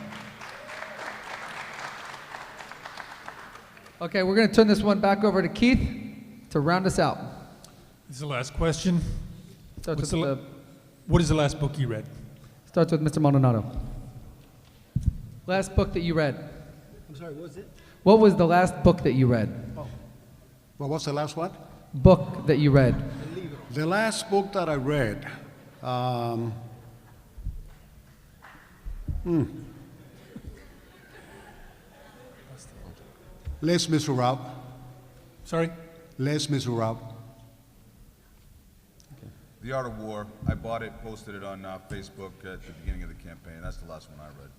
Okay, we're going to turn this one back over to Keith to round us out. This is the last question. Starts What is the last book you read? Starts with Mr. Maldonado. Last book that you read. I'm sorry, what was it? What was the last book that you read? What was the last what? Book that you read. El libro. The last book that I read, Les Miserables. Sorry? Les Miserables. The Art of War, I bought it, posted it on Facebook at the beginning of the campaign. That's the last one I read.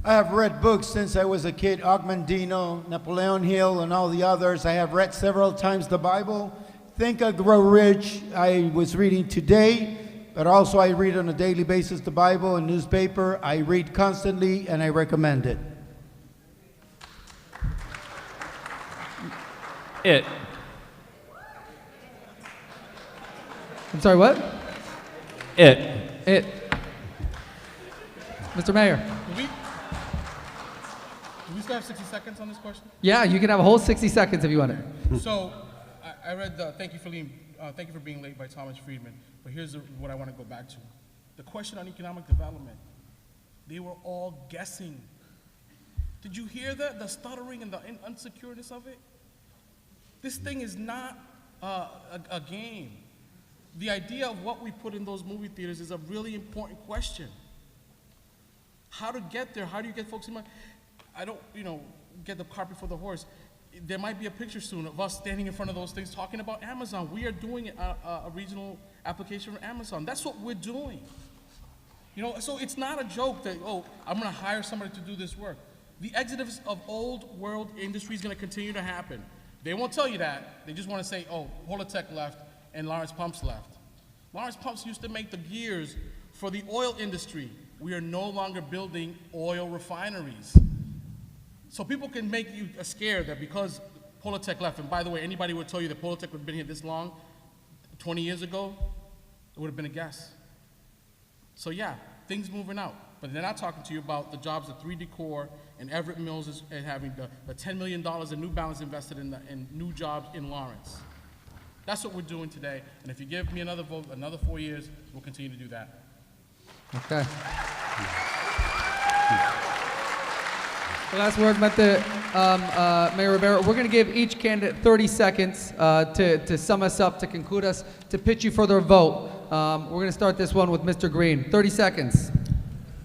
I have read books since I was a kid, Ogmandino, Napoleon Hill, and all the others. I have read several times the Bible. Think and Grow Rich, I was reading today, but also I read on a daily basis the Bible and newspaper. I read constantly, and I recommend it. It. I'm sorry, what? It. It. Mr. Mayor. Do we still have 60 seconds on this question? Yeah, you can have a whole 60 seconds if you want it. So, I read the thank you for being late by Thomas Friedman, but here's what I want to go back to. The question on economic development, they were all guessing. Did you hear that? The stuttering and the unsecureness of it? This thing is not a game. The idea of what we put in those movie theaters is a really important question. How to get there, how do you get folks in mind? I don't, get the cart before the horse. There might be a picture soon of us standing in front of those things talking about Amazon. We are doing a regional application for Amazon. That's what we're doing. So it's not a joke that, I'm gonna hire somebody to do this work. The exodus of old world industry is gonna continue to happen. They won't tell you that. They just wanna say, Holotech left and Lawrence Pumps left. Lawrence Pumps used to make the gears for the oil industry. We are no longer building oil refineries. So people can make you scared that because Holotech left, and by the way, anybody would tell you that Holotech would have been here this long, 20 years ago, it would have been a guess. So yeah, things moving out. But they're not talking to you about the jobs that 3D Core and Everett Mills is having, the $10 million in New Balance invested in new jobs in Lawrence. That's what we're doing today. And if you give me another vote, another 4 years, we'll continue to do that. Okay. The last word, Mayor Rivera. We're going to give each candidate 30 seconds to sum us up, to conclude us, to pitch you for their vote. We're going to start this one with Mr. Green. 30 seconds.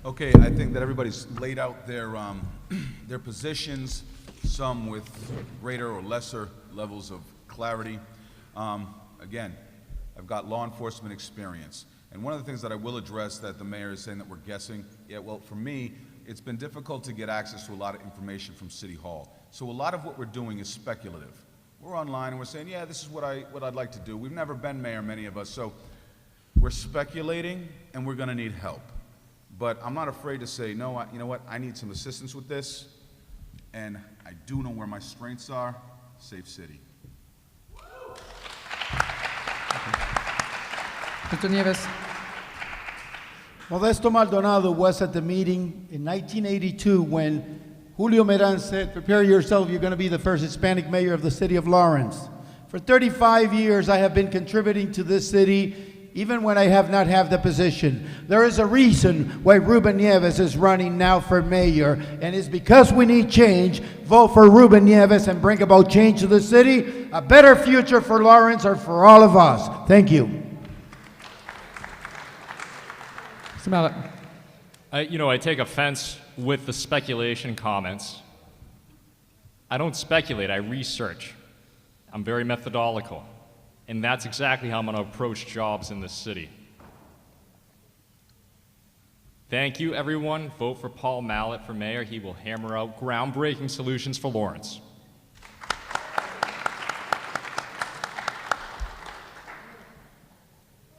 Okay, I think that everybody's laid out their positions, some with greater or lesser levels of clarity. Again, I've got law enforcement experience. And one of the things that I will address that the mayor is saying that we're guessing, well, for me, it's been difficult to get access to a lot of information from City Hall. So a lot of what we're doing is speculative. We're online and we're saying, yeah, this is what I'd like to do. We've never been mayor, many of us, so we're speculating and we're gonna need help. But I'm not afraid to say, no, you know what, I need some assistance with this, and I do know where my strengths are, safe city. Mr. Nieves. Modesto Maldonado was at the meeting in 1982 when Julio Meran said, prepare yourself, you're going to be the first Hispanic mayor of the city of Lawrence. For 35 years, I have been contributing to this city, even when I have not had the position. There is a reason why Ruben Nieves is running now for mayor, and it's because we need change. Vote for Ruben Nieves and bring about change to the city, a better future for Lawrence or for all of us. Thank you. Mr. Mallet. I take offense with the speculation comments. I don't speculate, I research. I'm very methodological. And that's exactly how I'm going to approach jobs in this city. Thank you, everyone. Vote for Paul Mallet for mayor. He will hammer out groundbreaking solutions for Lawrence.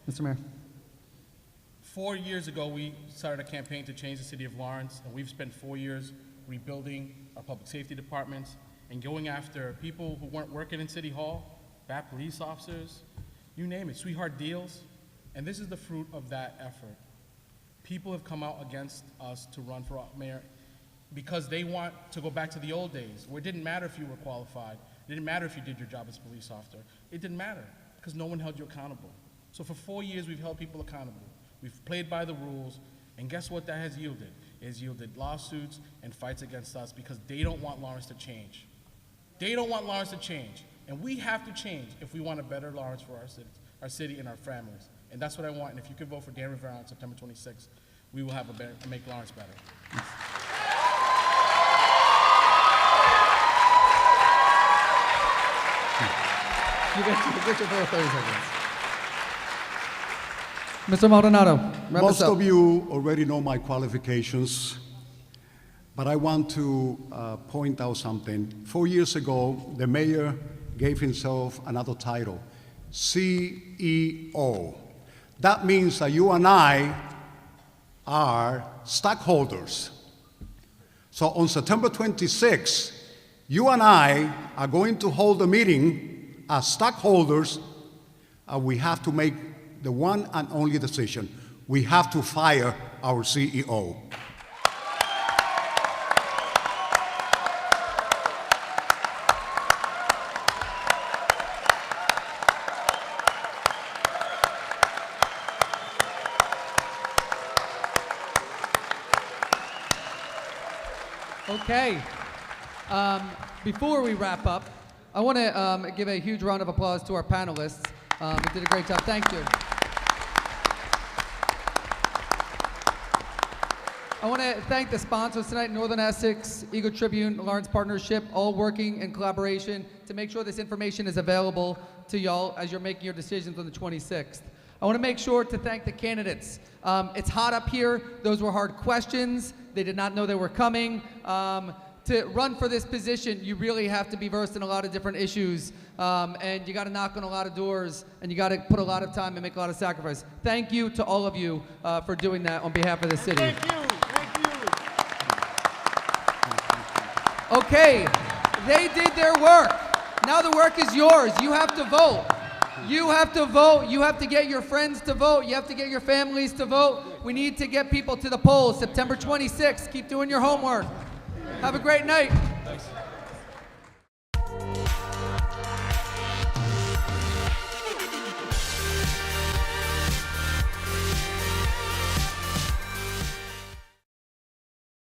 Mr. Mayor. 4 years ago, we started a campaign to change the city of Lawrence, and we've spent 4 years rebuilding our public safety departments and going after people who weren't working in City Hall, bad police officers, you name it, sweetheart deals. And this is the fruit of that effort. People have come out against us to run for mayor because they want to go back to the old days where it didn't matter if you were qualified, it didn't matter if you did your job as a police officer. It didn't matter because no one held you accountable. So for 4 years, we've held people accountable. We've played by the rules, and guess what that has yielded? It has yielded lawsuits and fights against us because they don't want Lawrence to change. They don't want Lawrence to change. And we have to change if we want a better Lawrence for our city and our families. And that's what I want. And if you could vote for Dan Rivera on September 26th, we will have make Lawrence better. You get your vote 30 seconds. Mr. Maldonado, wrap Most us up. of you already know my qualifications, but I want to point out something. 4 years ago, the mayor gave himself another title, CEO. That means that you and I are stockholders. So on September 26th, you and I are going to hold a meeting as stockholders. We have to make the one and only decision. We have to fire our CEO. Okay. Before we wrap up, I want to give a huge round of applause to our panelists. They did a great job. Thank you. I want to thank the sponsors tonight, Northern Essex, Eagle Tribune, Lawrence Partnership, all working in collaboration to make sure this information is available to y'all as you're making your decisions on the 26th. I want to make sure to thank the candidates. It's hot up here. Those were hard questions. They did not know they were coming. To run for this position, you really have to be versed in a lot of different issues, and you got to knock on a lot of doors, and you got to put a lot of time and make a lot of sacrifice. Thank you to all of you for doing that on behalf of the city. Thank you. Okay, they did their work. Now the work is yours. You have to vote. You have to vote. You have to get your friends to vote. You have to get your families to vote. We need to get people to the polls September 26th. Keep doing your homework. Have a great night. Thanks.